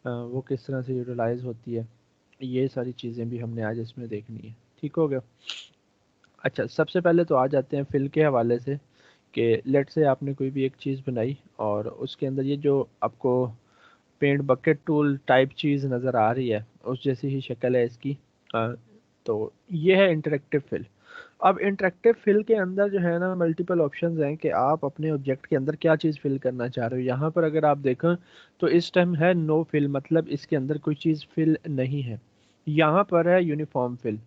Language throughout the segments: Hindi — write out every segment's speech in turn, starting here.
वो किस तरह से यूटिलाइज होती है, ये सारी चीज़ें भी हमने आज इसमें देखनी है। ठीक हो गया। अच्छा, सबसे पहले तो आ जाते हैं फिल के हवाले से कि लेट से आपने कोई भी एक चीज़ बनाई और उसके अंदर ये जो आपको पेंट बकेट टूल टाइप चीज़ नज़र आ रही है, उस जैसी ही शक्ल है इसकी। तो ये है इंटरेक्टिव फिल। अब इंटरेक्टिव फिल के अंदर जो है ना मल्टीपल ऑप्शंस हैं कि आप अपने ऑब्जेक्ट के अंदर क्या चीज़ फिल करना चाह रहे हो। यहाँ पर अगर आप देखें तो इस टाइम है नो फिल, मतलब इसके अंदर कोई चीज़ फिल नहीं है। यहाँ पर है यूनिफॉर्म फिल।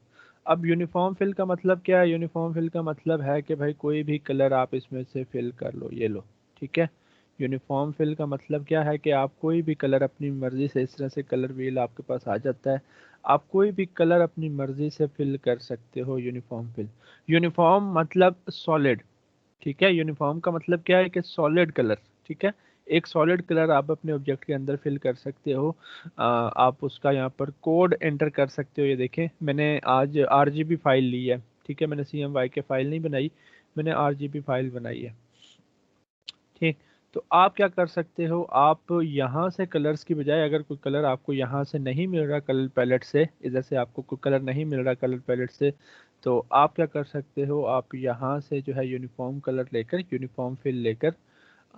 अब यूनिफॉर्म फिल का मतलब क्या है? यूनिफॉर्म फिल का मतलब है कि भाई कोई भी कलर आप इसमें से फिल कर लो, ये लो। ठीक है। यूनिफॉर्म फिल का मतलब क्या है कि आप कोई भी कलर अपनी मर्जी से, इस तरह से कलर व्हील आपके पास आ जाता है, आप कोई भी कलर अपनी मर्जी से फिल कर सकते हो। यूनिफॉर्म फिल, यूनिफॉर्म मतलब सॉलिड। ठीक है। यूनिफॉर्म का मतलब क्या है कि सॉलिड कलर। ठीक है। एक सॉलिड कलर आप अपने ऑब्जेक्ट के अंदर फिल कर सकते हो। आप उसका यहाँ पर कोड एंटर कर सकते हो। ये देखें, मैंने आज आरजीबी फाइल ली है। ठीक है। मैंने CMYK के फाइल नहीं बनाई, मैंने आरजीबी फाइल बनाई है। ठीक। तो आप क्या कर सकते हो, आप यहाँ से कलर्स की बजाय, अगर कोई कलर आपको यहाँ से नहीं मिल रहा कलर पैलेट से, इधर से आपको कोई कलर नहीं मिल रहा कलर पैलेट से, तो आप क्या कर सकते हो, आप यहाँ से जो है यूनिफॉर्म कलर लेकर, यूनिफॉर्म फिल लेकर,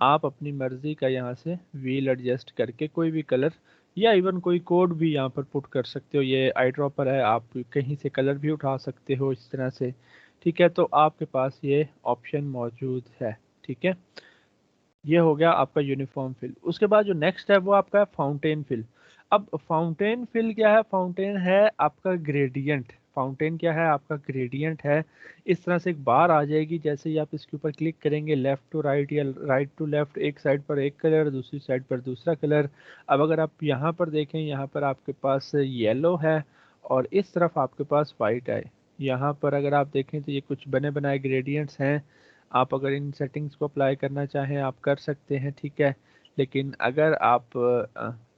आप अपनी मर्जी का यहाँ से व्हील एडजस्ट करके कोई भी कलर या इवन कोई कोड भी यहाँ पर पुट कर सकते हो। ये आई ड्रॉपर है, आप कहीं से कलर भी उठा सकते हो इस तरह से। ठीक है। तो आपके पास ये ऑप्शन मौजूद है। ठीक है। ये हो गया आपका यूनिफॉर्म फिल। उसके बाद जो नेक्स्ट है वो आपका है फाउंटेन फिल। अब फाउंटेन फिल क्या है? फाउंटेन है आपका ग्रेडियंट। फाउंटेन क्या है? आपका ग्रेडियंट है। इस तरह से एक बार आ जाएगी, जैसे ही आप इसके ऊपर क्लिक करेंगे, लेफ्ट टू राइट या राइट टू लेफ्ट, एक साइड पर एक कलर, दूसरी साइड पर दूसरा कलर। अब अगर आप यहाँ पर देखें, यहाँ पर आपके पास येलो है और इस तरफ आपके पास वाइट है। यहाँ पर अगर आप देखें तो ये कुछ बने बनाए ग्रेडियंट्स हैं। आप अगर इन सेटिंग्स को अप्लाई करना चाहें आप कर सकते हैं। ठीक है। लेकिन अगर आप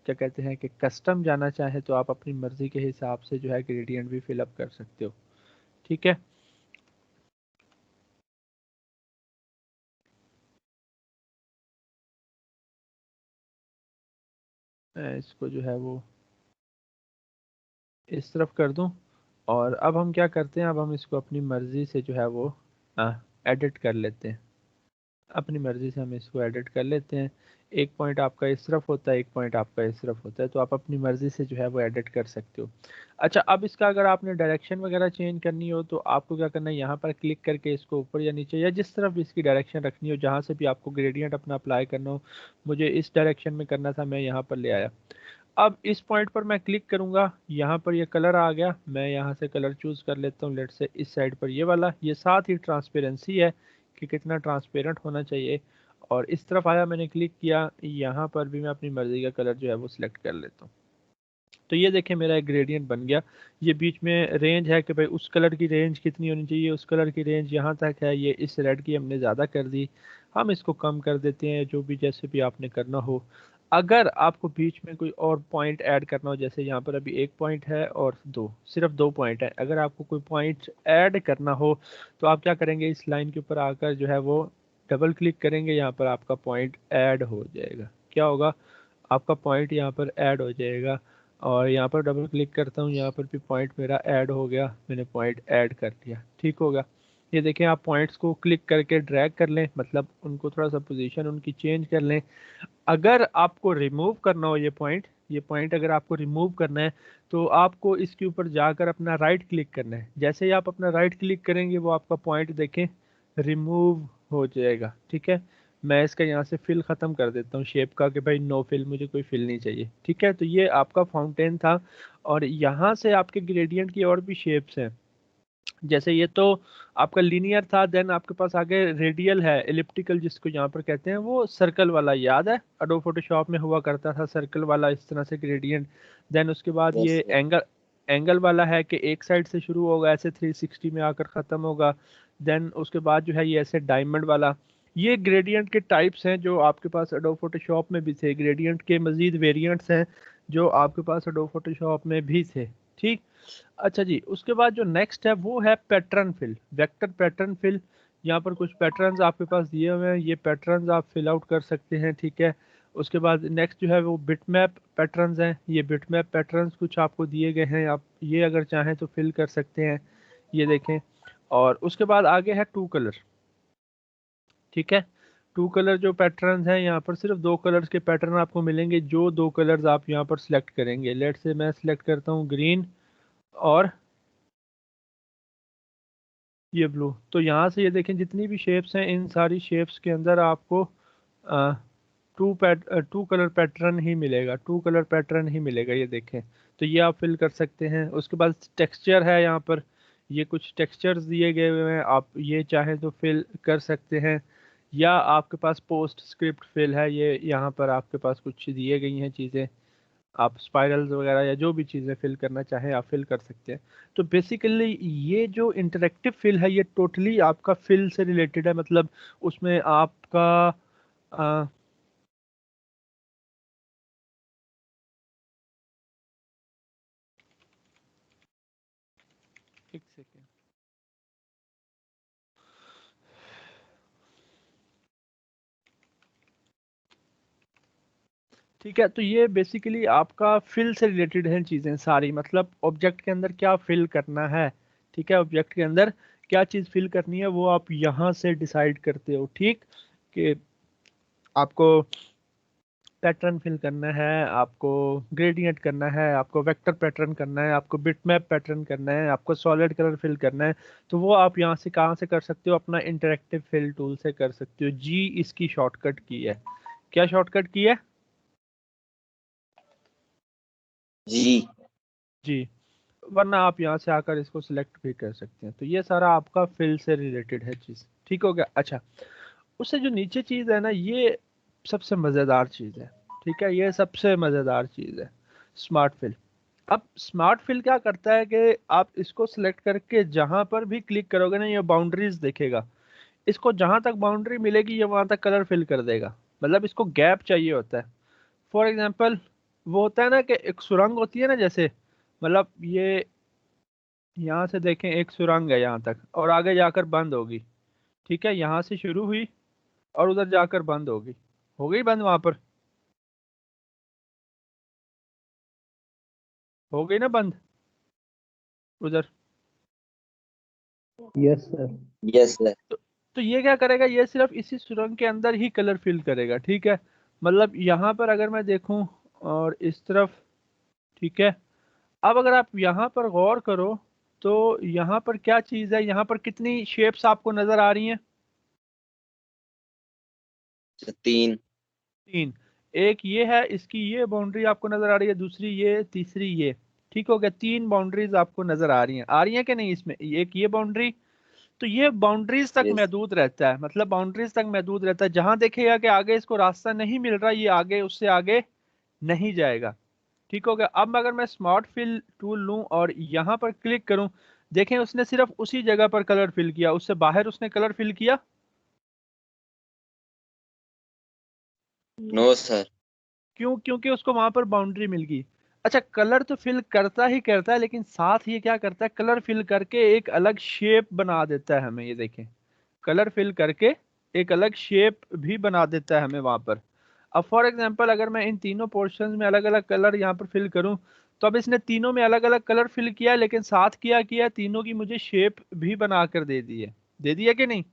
क्या कहते हैं कि कस्टम जाना चाहें तो आप अपनी मर्ज़ी के हिसाब से जो है ग्रेडियंट भी फिल अप कर सकते हो। ठीक है। मैं इसको जो है वो इस तरफ कर दूं और अब हम क्या करते हैं, अब हम इसको अपनी मर्ज़ी से जो है वो एडिट कर लेते हैं। अपनी मर्ज़ी से हम इसको एडिट कर लेते हैं। एक पॉइंट आपका इस तरफ होता है, एक पॉइंट आपका इस तरफ होता है, तो आप अपनी मर्ज़ी से जो है वो एडिट कर सकते हो। अच्छा, अब इसका अगर आपने डायरेक्शन वगैरह चेंज करनी हो तो आपको क्या करना है, यहाँ पर क्लिक करके इसको ऊपर या नीचे या जिस तरफ भी इसकी डायरेक्शन रखनी हो, जहाँ से भी आपको ग्रेडियंट अपना अप्लाई करना हो, मुझे इस डायरेक्शन में करना था, मैं यहाँ पर ले आया। अब इस पॉइंट पर मैं क्लिक करूंगा, यहाँ पर ये कलर आ गया, मैं यहाँ से कलर चूज कर लेता हूँ, लेट से इस साइड पर ये वाला। ये साथ ही ट्रांसपेरेंसी है कि कितना ट्रांसपेरेंट होना चाहिए। और इस तरफ आया, मैंने क्लिक किया, यहाँ पर भी मैं अपनी मर्जी का कलर जो है वो सिलेक्ट कर लेता हूँ। तो ये देखें मेरा एक ग्रेडियंट बन गया। ये बीच में रेंज है कि भाई उस कलर की रेंज कितनी होनी चाहिए, उस कलर की रेंज यहाँ तक है। ये इस रेड की हमने ज़्यादा कर दी, हम इसको कम कर देते हैं, जो भी जैसे भी आपने करना हो। अगर आपको बीच में कोई और पॉइंट ऐड करना हो, जैसे यहाँ पर अभी एक पॉइंट है और दो, सिर्फ दो पॉइंट है, अगर आपको कोई पॉइंट ऐड करना हो तो आप क्या करेंगे, इस लाइन के ऊपर आकर जो है वो डबल क्लिक करेंगे, यहाँ पर आपका पॉइंट ऐड हो जाएगा। क्या होगा, आपका पॉइंट यहाँ पर ऐड हो जाएगा। और यहाँ पर डबल क्लिक करता हूँ, यहाँ पर भी पॉइंट मेरा ऐड हो गया, मैंने पॉइंट ऐड कर लिया। ठीक होगा। ये देखें, आप पॉइंट्स को क्लिक करके ड्रैग कर लें, मतलब उनको थोड़ा सा पोजीशन उनकी चेंज कर लें। अगर आपको रिमूव करना हो ये पॉइंट अगर आपको रिमूव करना है तो आपको इसके ऊपर जाकर अपना राइट क्लिक करना है। जैसे ही आप अपना राइट क्लिक करेंगे वो आपका पॉइंट देखें रिमूव हो जाएगा। ठीक है। मैं इसका यहाँ से फिल ख़त्म कर देता हूँ शेप का कि भाई नो फिल, मुझे कोई फिल नहीं चाहिए। ठीक है। तो ये आपका फाउंटेन था और यहाँ से आपके ग्रेडियंट की और भी शेप्स हैं। जैसे ये तो आपका लीनियर था, देन आपके पास आगे रेडियल है, एलिप्टिकल जिसको यहाँ पर कहते हैं, वो सर्कल वाला याद है, अडोब फोटोशॉप में हुआ करता था सर्कल वाला इस तरह से ग्रेडियंट। देन उसके बाद यस ये सर। एंगल एंगल वाला है कि एक साइड से शुरू होगा ऐसे 360 में आकर ख़त्म होगा। देन उसके बाद जो है ये ऐसे डायमंड वाला। ये ग्रेडियंट के टाइप्स हैं जो आपके पास अडोब फोटोशॉप में भी थे, ग्रेडियंट के मजीद वेरिएंट्स हैं जो आपके पास अडोब फोटोशॉप में भी थे। ठीक। अच्छा जी, उसके बाद जो नेक्स्ट है वो है pattern fill, vector pattern fill. यहाँ पर कुछ पैटर्न्स आपके पास दिए हुए हैं, ये पैटर्न्स आप फिल आउट कर सकते हैं। ठीक है। उसके बाद नेक्स्ट जो है वो बिटमैप पैटर्न्स हैं। ये बिटमैप पैटर्न्स कुछ आपको दिए गए हैं, आप ये अगर चाहें तो फिल कर सकते हैं, ये देखें। और उसके बाद आगे है टू कलर। ठीक है, टू कलर जो पैटर्न्स हैं, यहाँ पर सिर्फ दो कलर्स के पैटर्न आपको मिलेंगे, जो दो कलर्स आप यहाँ पर सिलेक्ट करेंगे। लेट से मैं सिलेक्ट करता हूँ ग्रीन और ये ब्लू। तो यहाँ से ये देखें जितनी भी शेप्स हैं, इन सारी शेप्स के अंदर आपको टू कलर पैटर्न ही मिलेगा, टू कलर पैटर्न ही मिलेगा, ये देखें। तो ये आप फिल कर सकते हैं। उसके बाद टेक्सचर है यहाँ पर, ये कुछ टेक्सचर्स दिए गए हुए हैं, आप ये चाहें तो फिल कर सकते हैं। या आपके पास पोस्ट स्क्रिप्ट फिल है, ये यहाँ पर आपके पास कुछ दिए गई हैं चीज़ें, आप स्पाइरल्स वगैरह या जो भी चीज़ें फिल करना चाहें आप फिल कर सकते हैं। तो बेसिकली ये जो इंटरेक्टिव फिल है ये टोटली आपका फिल से रिलेटेड है, मतलब उसमें आपका आ, एक सेकेंड। ठीक है, तो ये बेसिकली आपका फिल से रिलेटेड है चीज़ें सारी, मतलब ऑब्जेक्ट के अंदर क्या फिल करना है। ठीक है, ऑब्जेक्ट के अंदर क्या चीज़ फिल करनी है वो आप यहाँ से डिसाइड करते हो। ठीक, कि आपको पैटर्न फिल करना है, आपको ग्रेडियंट करना है, आपको वेक्टर पैटर्न करना है, आपको बिटमैप पैटर्न करना है, आपको सॉलिड कलर फिल करना है। तो वो आप यहाँ से कहाँ से कर सकते हो, अपना इंटरेक्टिव फिल टूल से कर सकते हो। जी इसकी शॉर्टकट की है। क्या शॉर्टकट की है? जी जी। वरना आप यहाँ से आकर इसको सिलेक्ट भी कर सकते हैं। तो ये सारा आपका फिल से रिलेटेड है चीज़। ठीक हो गया। अच्छा, उससे जो नीचे चीज़ है ना, ये सबसे मज़ेदार चीज़ है। ठीक है, ये सबसे मज़ेदार चीज़ है, स्मार्ट फिल। अब स्मार्ट फिल क्या करता है कि आप इसको सिलेक्ट करके जहां पर भी क्लिक करोगे ना, ये बाउंड्रीज देखेगा। इसको जहां तक बाउंड्री मिलेगी ये वहां तक कलर फिल कर देगा। मतलब इसको गैप चाहिए होता है। फॉर एग्जांपल, वो होता है ना कि एक सुरंग होती है ना, जैसे मतलब ये यहाँ से देखें एक सुरंग है यहाँ तक और आगे जाकर बंद होगी। ठीक है, यहाँ से शुरू हुई और उधर जाकर बंद होगी, हो गई बंद, वहां पर हो गई ना बंद उधर। Yes sir. Yes sir. तो ये क्या करेगा, ये सिर्फ इसी सुरंग के अंदर ही कलर फिल करेगा। ठीक है, मतलब यहाँ पर अगर मैं देखूं और इस तरफ, ठीक है, अब अगर आप यहाँ पर गौर करो तो यहाँ पर क्या चीज़ है, यहाँ पर कितनी शेप्स आपको नजर आ रही हैं? तीन। तीन। एक ये है, इसकी ये बाउंड्री आपको नजर आ रही है, दूसरी ये, तीसरी ये। ठीक हो गया, तीन बाउंड्रीज आपको नजर आ रही हैं कि नहीं? इसमें एक ये बाउंड्री, तो ये बाउंड्रीज तक यस। महदूद रहता है, मतलब बाउंड्रीज तक महदूद रहता है। जहां देखेगा कि आगे इसको रास्ता नहीं मिल रहा, ये आगे उससे आगे नहीं जाएगा। ठीक हो गया। अब अगर मैं स्मार्ट फिल टूल लूं और यहाँ पर क्लिक करूं, देखें उसने सिर्फ उसी जगह पर कलर फिल किया, उससे बाहर उसने कलर फिल किया? No sir. क्यों? क्योंकि उसको वहां पर बाउंड्री मिल गई। अच्छा, कलर तो फिल करता ही करता है, लेकिन साथ ही क्या करता है, कलर फिल करके एक अलग शेप बना देता है हमें। ये देखें, कलर फिल करके एक अलग शेप भी बना देता है हमें वहां पर। अब फॉर एग्जांपल अगर मैं इन तीनों पोर्शंस में अलग अलग कलर यहाँ पर फिल करूं, तो अब इसने तीनों में अलग अलग कलर फिल किया है, लेकिन साथ क्या किया है, तीनों की मुझे शेप भी बना कर दे दी है। दे दिया कि नहीं?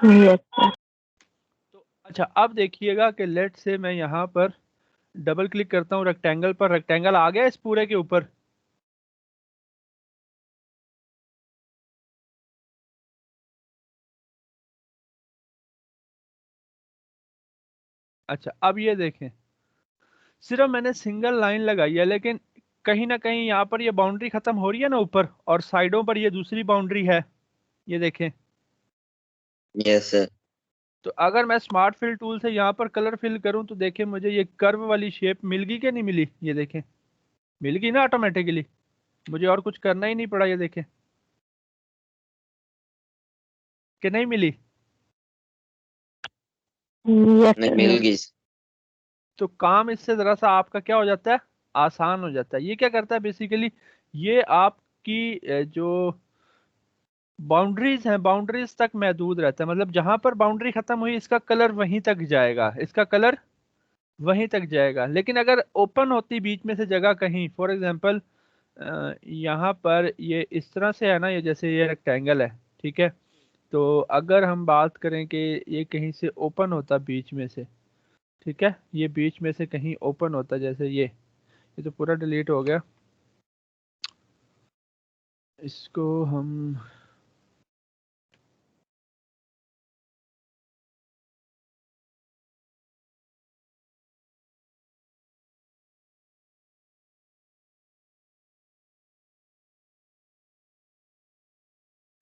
Yes sir. तो अच्छा, अब देखिएगा कि लेट से मैं यहाँ पर डबल क्लिक करता हूँ रेक्टेंगल पर, रेक्टेंगल आ गया इस पूरे के ऊपर। अच्छा, अब ये देखें, सिर्फ मैंने सिंगल लाइन लगाई है, लेकिन कहीं ना कहीं यहाँ पर ये बाउंड्री खत्म हो रही है ना ऊपर, और साइडों पर ये दूसरी बाउंड्री है। ये देखें, यस सर। तो अगर मैं स्मार्ट फिल टूल से यहाँ पर कलर फिल करूँ तो देखें मुझे ये कर्व वाली शेप मिल गई कि नहीं मिली? ये देखें, मिल गई ना ऑटोमेटिकली, मुझे और कुछ करना ही नहीं पड़ा। ये देखें कि नहीं मिली? यस नहीं, सर। मिल गई। तो काम इससे जरा सा आपका क्या हो जाता है, आसान हो जाता है। ये क्या करता है बेसिकली, ये आपकी जो बाउंड्रीज हैं, बाउंड्रीज तक महदूद रहता है, मतलब जहां पर बाउंड्री खत्म हुई इसका कलर वहीं तक जाएगा, इसका कलर वहीं तक जाएगा। लेकिन अगर ओपन होती बीच में से जगह कहीं, फॉर एग्जांपल यहाँ पर ये इस तरह से है ना, ये जैसे ये रेक्टेंगल है, ठीक है, तो अगर हम बात करें कि ये कहीं से ओपन होता बीच में से, ठीक है, ये बीच में से कहीं ओपन होता, जैसे ये तो पूरा डिलीट हो गया, इसको हम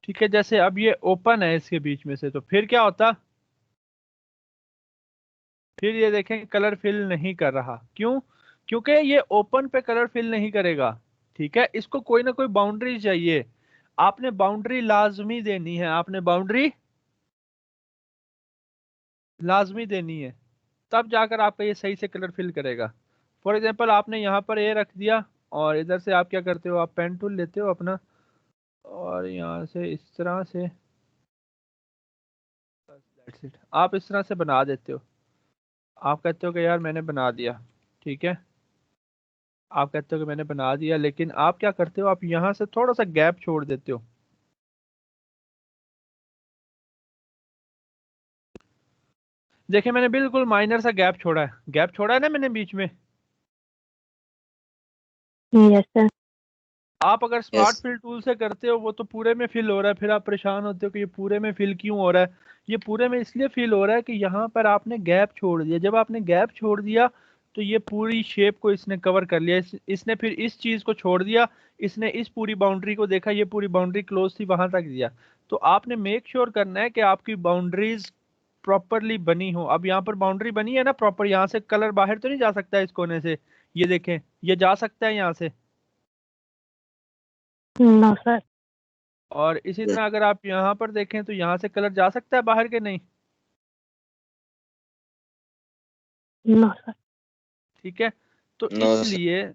ठीक है, जैसे अब ये ओपन है इसके बीच में से, तो फिर क्या होता, फिर ये देखें कलर फिल नहीं कर रहा, क्यों? क्योंकि ये ओपन पे कलर फिल नहीं करेगा, ठीक है, इसको कोई ना कोई बाउंड्री चाहिए, आपने बाउंड्री लाजमी देनी है, आपने बाउंड्री लाजमी देनी है, तब जाकर आपका ये सही से कलर फिल करेगा। फॉर एग्जांपल आपने यहाँ पर ए रख दिया, और इधर से आप क्या करते हो, आप पेन टूल लेते हो अपना, और यहाँ से इस तरह से, That's it, आप इस तरह से बना देते हो, आप कहते हो कि यार मैंने बना दिया, ठीक है, आप कहते हो कि मैंने बना दिया, लेकिन आप क्या करते हो, आप यहाँ से थोड़ा सा गैप छोड़ देते हो, देखिए मैंने बिल्कुल माइनर सा गैप छोड़ा है, गैप छोड़ा है ना मैंने बीच में। Yes sir. आप अगर स्मार्ट यस। फिल टूल से करते हो वो तो पूरे में फिल हो रहा है, फिर आप परेशान होते हो कि ये पूरे में फिल क्यों हो रहा है, ये पूरे में इसलिए फिल हो रहा है कि यहाँ पर आपने गैप छोड़ दिया, जब आपने गैप छोड़ दिया तो ये पूरी शेप को इसने कवर कर लिया, इसने फिर इस चीज को छोड़ दिया, इसने इस पूरी बाउंड्री को देखा, ये पूरी बाउंड्री क्लोज थी वहां तक दिया। तो आपने मेक श्योर करना है कि आपकी बाउंड्रीज प्रॉपरली बनी हो। अब यहाँ पर बाउंड्री बनी है ना प्रॉपर, यहाँ से कलर बाहर तो नहीं जा सकता है इस कोने से, ये देखें ये जा सकता है यहाँ से, नो सर। और इसी तरह अगर आप यहाँ पर देखें तो यहाँ से कलर जा सकता है बाहर के नहीं, नो सर। ठीक है, तो नो सर। इसलिए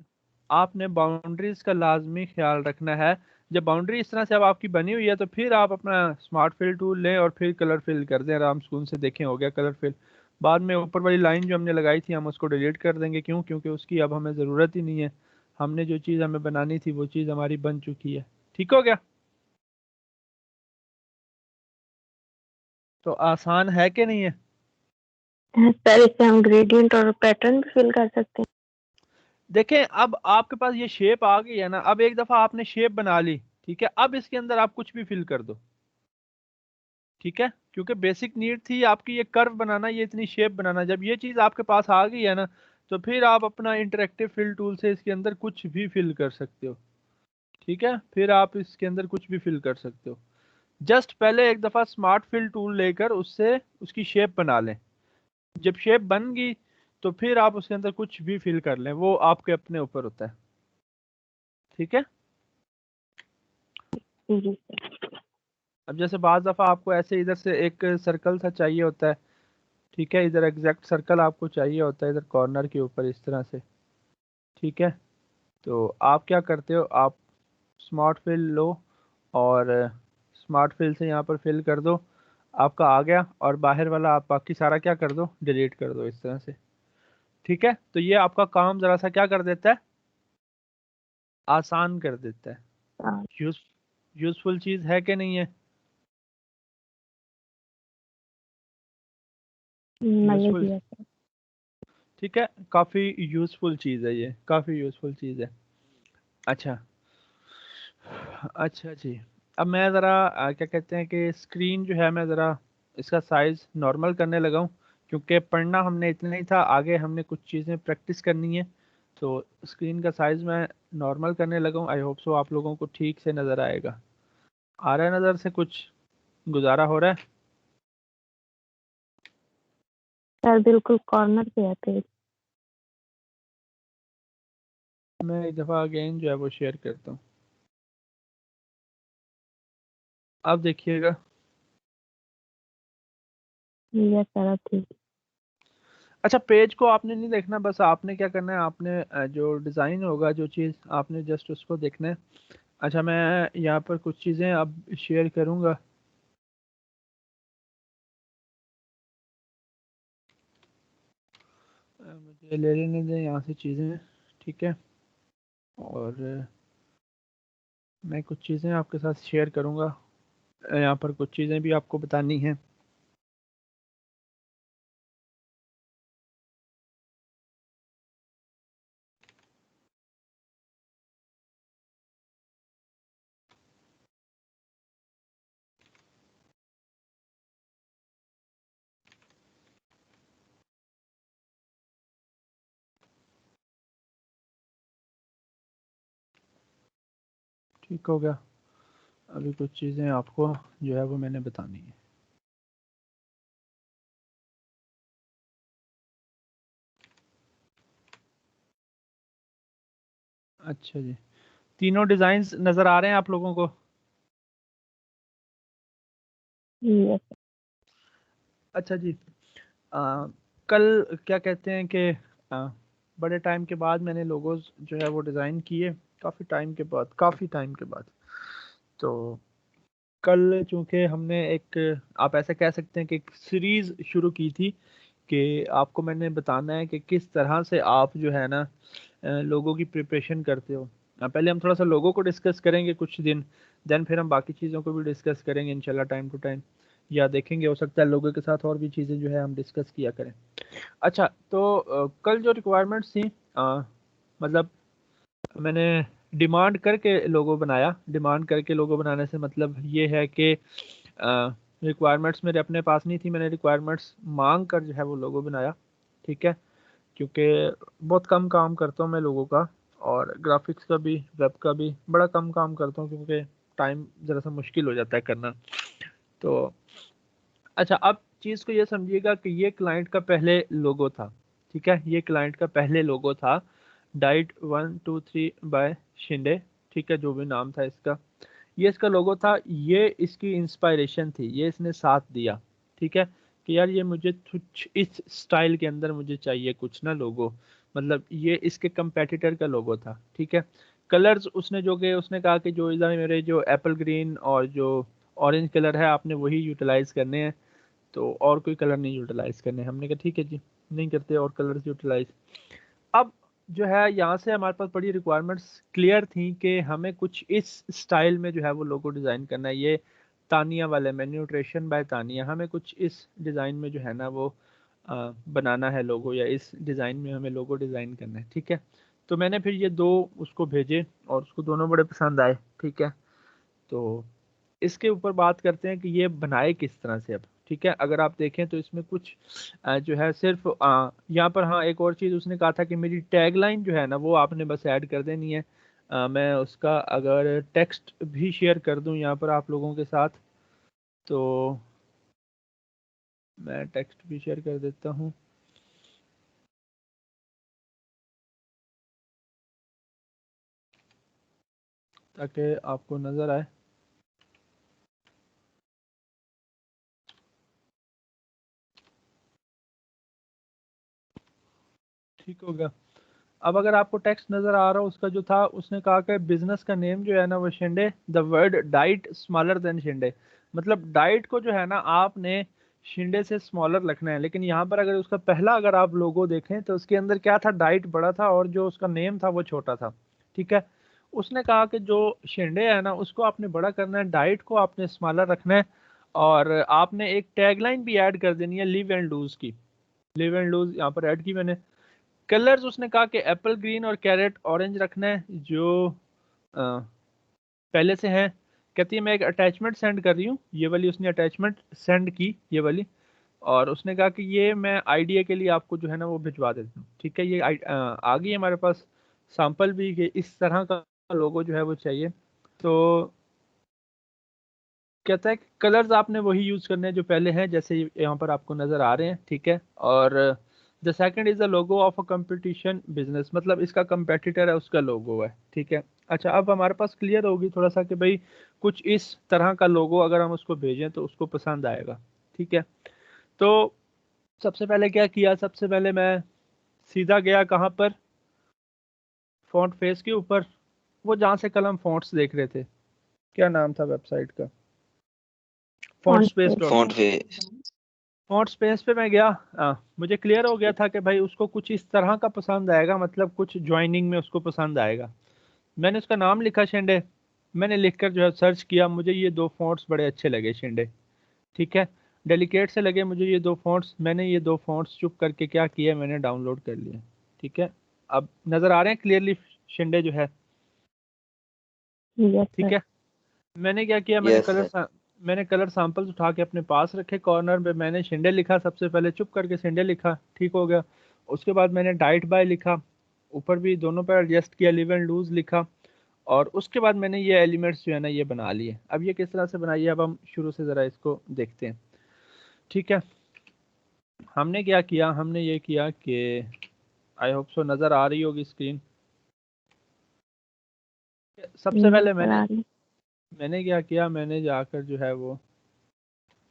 आपने बाउंड्रीज का लाजमी ख्याल रखना है। जब बाउंड्री इस तरह से अब आपकी बनी हुई है तो फिर आप अपना स्मार्ट फिल टूल लें और फिर कलर फिल कर दें, आराम सुकून से, देखें हो गया कलर फिल। बाद में ऊपर वाली लाइन जो हमने लगाई थी हम उसको डिलीट कर देंगे, क्यों? क्योंकि उसकी अब हमें ज़रूरत ही नहीं है, हमने जो चीज़ हमें बनानी थी वो चीज़ हमारी बन चुकी है। ठीक हो गया? तो आसान है कि नहीं है? सर इससे हम ग्रेडियंट और पैटर्न भी फिल कर सकते हैं। देखें अब आपके पास ये शेप आ गई है ना, अब एक दफा आपने शेप बना ली, ठीक है, अब इसके अंदर आप कुछ भी फिल कर दो, ठीक है, क्योंकि बेसिक नीड थी आपकी ये कर्व बनाना, ये इतनी शेप बनाना। जब ये चीज आपके पास आ गई है ना, तो फिर आप अपना इंटरेक्टिव फिल टूल से इसके अंदर कुछ भी फिल कर सकते हो, ठीक है, फिर आप इसके अंदर कुछ भी फिल कर सकते हो। जस्ट पहले एक दफा स्मार्ट फिल टूल लेकर उससे उसकी शेप बना लें, जब शेप बन गई तो फिर आप उसके अंदर कुछ भी फिल कर लें, वो आपके अपने ऊपर होता है, ठीक है। जी सर। अब जैसे बाज दफ़ा आपको ऐसे इधर से एक सर्कल सा चाहिए होता है, ठीक है, इधर एग्जैक्ट सर्कल आपको चाहिए होता है इधर कॉर्नर के ऊपर इस तरह से, ठीक है, तो आप क्या करते हो, आप स्मार्ट फिल लो और स्मार्ट फिल से यहाँ पर फिल कर दो, आपका आ गया, और बाहर वाला आप बाकी सारा क्या कर दो, डिलीट कर दो इस तरह से, ठीक है। तो ये आपका काम ज़रा सा क्या कर देता है, आसान कर देता है। हाँ, यूज यूजफुल चीज़ है कि नहीं है? मजे यूजफुल, दिया सर। ठीक है, काफ़ी यूजफुल चीज़ है, ये काफ़ी यूजफुल चीज़ है। अच्छा, अच्छा जी। अब मैं ज़रा क्या कहते हैं कि स्क्रीन जो है मैं ज़रा इसका साइज़ नॉर्मल करने लगा हूँ, क्योंकि पढ़ना हमने इतना ही था, आगे हमने कुछ चीज़ें प्रैक्टिस करनी है, तो स्क्रीन का साइज़ मैं नॉर्मल करने लगा हूँ। आई होप सो आप लोगों को ठीक से नज़र आएगा, आ रहा है नज़र से, कुछ गुजारा हो रहा है? सर बिल्कुल कॉर्नर पे है पेज। मैं एक दफ़ा अगेन जो है वो शेयर करता हूँ, अब देखिएगा। यस सर अब ठीक। अच्छा, पेज को आपने नहीं देखना, बस आपने क्या करना है, आपने जो डिज़ाइन होगा, जो चीज़ आपने जस्ट उसको देखना है। अच्छा, मैं यहाँ पर कुछ चीज़ें अब शेयर करूँगा। मुझे ले लेने दें यहाँ से चीज़ें, ठीक है। और मैं कुछ चीज़ें आपके साथ शेयर करूँगा, यहाँ पर कुछ चीज़ें भी आपको बतानी हैं। ठीक हो गया। अभी कुछ चीज़ें आपको जो है वो मैंने बतानी है। अच्छा जी, तीनों डिज़ाइंस नज़र आ रहे हैं आप लोगों को? यस। अच्छा जी, कल क्या कहते हैं कि बड़े टाइम के बाद मैंने लोगोज जो है वो डिज़ाइन किए, काफ़ी टाइम के बाद। तो कल चूँकि हमने एक, आप ऐसा कह सकते हैं कि एक सीरीज़ शुरू की थी कि आपको मैंने बताना है कि किस तरह से आप जो है ना लोगों की प्रिपरेशन करते हो। पहले हम थोड़ा सा लोगों को डिस्कस करेंगे कुछ दिन, देन फिर हम बाकी चीज़ों को भी डिस्कस करेंगे इंशाल्लाह टाइम टू टाइम, या देखेंगे हो सकता है लोगों के साथ और भी चीज़ें जो है हम डिस्कस किया करें। अच्छा, तो कल जो रिक्वायरमेंट्स थी, मतलब मैंने डिमांड करके लोगो बनाया। डिमांड करके लोगो बनाने से मतलब ये है कि रिक्वायरमेंट्स मेरे अपने पास नहीं थी, मैंने रिक्वायरमेंट्स मांग कर जो है वो लोगो बनाया, ठीक है। क्योंकि बहुत कम काम करता हूँ मैं लोगों का, और ग्राफिक्स का भी, वेब का भी बड़ा कम काम करता हूँ, क्योंकि टाइम ज़रा सा मुश्किल हो जाता है करना। तो अच्छा, अब चीज़ को ये समझिएगा कि ये क्लाइंट का पहले लोगो था, ठीक है। ये क्लाइंट का पहले लोगो था, डाइट 123 बाय शिंदे, ठीक है, जो भी नाम था इसका, ये इसका लोगो था। ये इसकी इंस्पायरेशन थी, ये इसने साथ दिया, ठीक है, कि यार ये मुझे कुछ इस स्टाइल के अंदर मुझे चाहिए कुछ ना लोगो, मतलब ये इसके कंपेटिटर का लोगो था, ठीक है। कलर्स उसने जो कि उसने कहा कि जो इधर मेरे जो एप्पल ग्रीन और जो ऑरेंज कलर है आपने वही यूटिलाइज करने हैं, तो और कोई कलर नहीं यूटिलाइज करने। हमने कहा ठीक है जी, नहीं करते और कलर्स यूटिलाइज। अब जो है यहाँ से हमारे पास बड़ी रिक्वायरमेंट्स क्लियर थी कि हमें कुछ इस स्टाइल में जो है वो लोगो डिज़ाइन करना है। ये तानिया वाले में, न्यूट्रिशन बाय तानिया, हमें कुछ इस डिज़ाइन में जो है ना वो बनाना है लोगो, या इस डिज़ाइन में हमें लोगो डिज़ाइन करना है, ठीक है। तो मैंने फिर ये दो उसको भेजे और उसको दोनों बड़े पसंद आए, ठीक है। तो इसके ऊपर बात करते हैं कि ये बनाए किस तरह से अब, ठीक है। अगर आप देखें तो इसमें कुछ जो है सिर्फ यहाँ पर, हाँ, एक और चीज़ उसने कहा था कि मेरी टैगलाइन जो है ना वो आपने बस ऐड कर देनी है। मैं उसका अगर टेक्स्ट भी शेयर कर दूं यहाँ पर आप लोगों के साथ, तो मैं टेक्स्ट भी शेयर कर देता हूँ, ताकि आपको नज़र आए। ठीक हो गया। अब अगर आपको टेक्स्ट नज़र आ रहा हो, उसका जो था, उसने कहा कि बिजनेस का नेम जो है ना वो Shinde, the word diet smaller than Shinde, मतलब डाइट को जो है ना आपने शिंदे से स्मॉलर रखना है। लेकिन यहाँ पर अगर उसका पहला अगर आप लोगो देखें तो उसके अंदर क्या था, डाइट बड़ा था और जो उसका नेम था वो छोटा था, ठीक है। उसने कहा कि जो शिंदे है ना उसको आपने बड़ा करना है, डाइट को आपने स्मॉलर रखना है, और आपने एक टैगलाइन भी ऐड कर देनी है, लिव एंड लूज की। लिव एंड लूज यहाँ पर ऐड की मैंने। कलर्स उसने कहा कि एप्पल ग्रीन और कैरेट ऑरेंज रखना है, जो पहले से है। कहती है मैं एक अटैचमेंट सेंड कर रही हूँ, ये वाली उसने अटैचमेंट सेंड की, ये वाली। और उसने कहा कि ये मैं आइडिया के लिए आपको जो है ना वो भिजवा देती हूँ, ठीक है। ये आ गई है हमारे पास सैंपल भी, कि इस तरह का लोगो जो है वो चाहिए। तो कहता है कि कलर्स आपने वही यूज करने हैं जो पहले हैं, जैसे यहाँ पर आपको नजर आ रहे हैं, ठीक है। और the second is the logo of a competition business, मतलब इसका कंपेटिटर है उसका लोगो है, ठीक है। अच्छा, अब हमारे पास क्लियर होगी थोड़ा सा कि भाई कुछ इस तरह का लोगो अगर हम उसको भेजें तो उसको पसंद आएगा, ठीक है। तो सबसे पहले क्या किया, सबसे पहले मैं सीधा गया कहाँ पर, फॉन्ट फेस के ऊपर, वो जहाँ से कल हम फॉन्ट्स देख रहे थे, क्या नाम था वेबसाइट का? Font fontspace space. फॉन्ट पे फॉन्ट स्पेस पे मैं गया। मुझे क्लियर हो गया था कि भाई उसको कुछ इस तरह का पसंद आएगा, मतलब कुछ ज्वाइनिंग में उसको पसंद आएगा। मैंने उसका नाम लिखा शिंडे। मैंने लिखकर जो है सर्च किया, मुझे ये दो फॉन्ट्स बड़े अच्छे लगे शिंडे। ठीक है, डेलिकेट से लगे मुझे ये दो फॉन्ट्स। मैंने ये दो फॉन्ट्स चुप करके क्या किया, मैंने डाउनलोड कर लिए। ठीक है, अब नज़र आ रहे हैं क्लियरली शिंडे जो है? Yes, ठीक sir. है, मैंने क्या किया, यस सर। मैंने कलर सैंपल्स उठा के अपने पास रखे कॉर्नर पे। मैंने शिंडे लिखा सबसे पहले, चुप करके शिंडे लिखा, ठीक हो गया। उसके बाद मैंने डाइट बाय लिखा, ऊपर भी दोनों पर एडजस्ट किया, लिव एंड लूज लिखा। और उसके बाद मैंने ये एलिमेंट्स जो है ना ये बना लिए। अब ये किस तरह से बनाइए, अब हम शुरू से ज़रा इसको देखते हैं। ठीक है, हमने क्या किया, हमने ये किया कि आई होप सो नज़र आ रही होगी स्क्रीन। सबसे Yes, पहले sir. मैंने क्या किया, मैंने जाकर जो है वो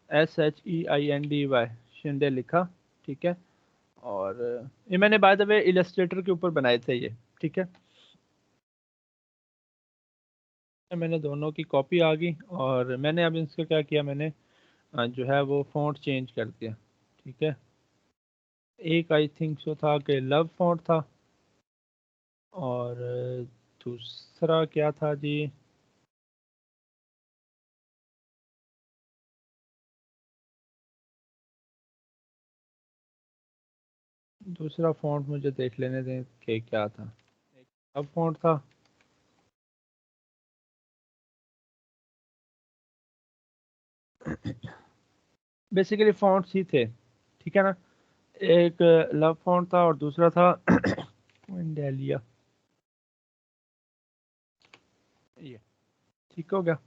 SHEINDY शिंदे लिखा। ठीक है, और ये मैंने बाय द वे इलस्ट्रेटर के ऊपर बनाए थे ये। ठीक है, मैंने दोनों की कॉपी आ गई, और मैंने अब इसका क्या किया, मैंने जो है वो फॉन्ट चेंज कर दिया। ठीक है, एक आई थिंक सो था कि लव फॉन्ट था, और दूसरा क्या था जी, दूसरा फॉन्ट मुझे देख लेने दें कि क्या था। एक लव फॉन्ट था, बेसिकली फॉन्ट्स ही थे। ठीक है ना, एक लव फॉन्ट था और दूसरा था इंडेलिया। ये ठीक हो गया,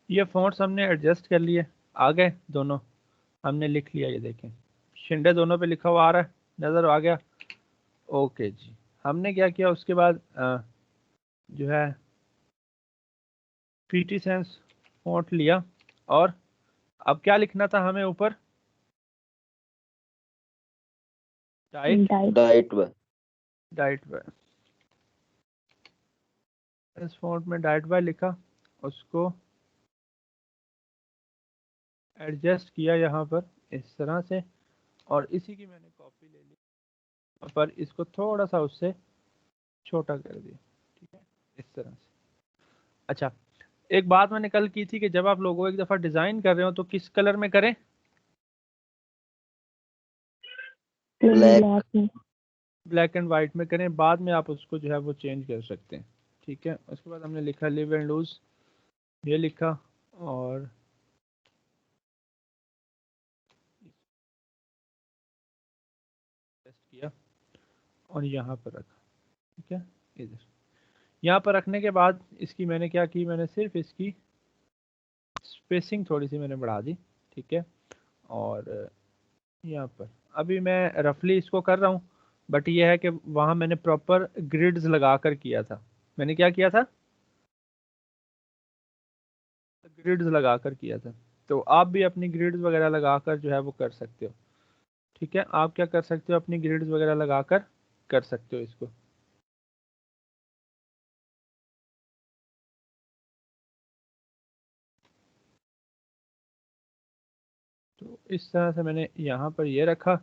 ये फॉन्ट्स हमने एडजस्ट कर लिए, आ गए दोनों। हमने लिख लिया, ये देखें शिंडे दोनों पे लिखा हुआ आ रहा है, नज़र आ गया? ओके जी। हमने क्या किया उसके बाद जो है पीटी सेंस फॉन्ट लिया, और अब क्या लिखना था हमें ऊपर? Diet Diet. Diet by diet by. इस फॉन्ट में डाइट बाय लिखा, उसको एडजस्ट किया यहाँ पर इस तरह से, और इसी की मैंने कॉपी ले ली, पर इसको थोड़ा सा उससे छोटा कर दिया। ठीक है, इस तरह से। अच्छा, एक बात मैंने कल की थी कि जब आप लोगों एक दफ़ा डिज़ाइन कर रहे हो तो किस कलर में करें? ब्लैक। Black में. ब्लैक एंड वाइट में करें, बाद में आप उसको जो है वो चेंज कर सकते हैं। ठीक है, उसके बाद हमने लिखा लिव एंड लूज, ये लिखा, और टेस्ट किया, और यहाँ पर रखा। ठीक है, इधर यहाँ पर रखने के बाद इसकी मैंने क्या की, मैंने सिर्फ इसकी स्पेसिंग थोड़ी सी मैंने बढ़ा दी। ठीक है, और यहाँ पर अभी मैं रफली इसको कर रहा हूँ, बट ये है कि वहाँ मैंने प्रॉपर ग्रिड्स लगा कर किया था। मैंने क्या किया था, ग्रिड्स लगा कर किया था। तो आप भी अपनी ग्रिड्स वगैरह लगा कर जो है वो कर सकते हो। ठीक है, आप क्या कर सकते हो, अपनी ग्रिड्स वगैरह लगा कर सकते हो इसको। तो इस तरह से मैंने यहाँ पर ये रखा,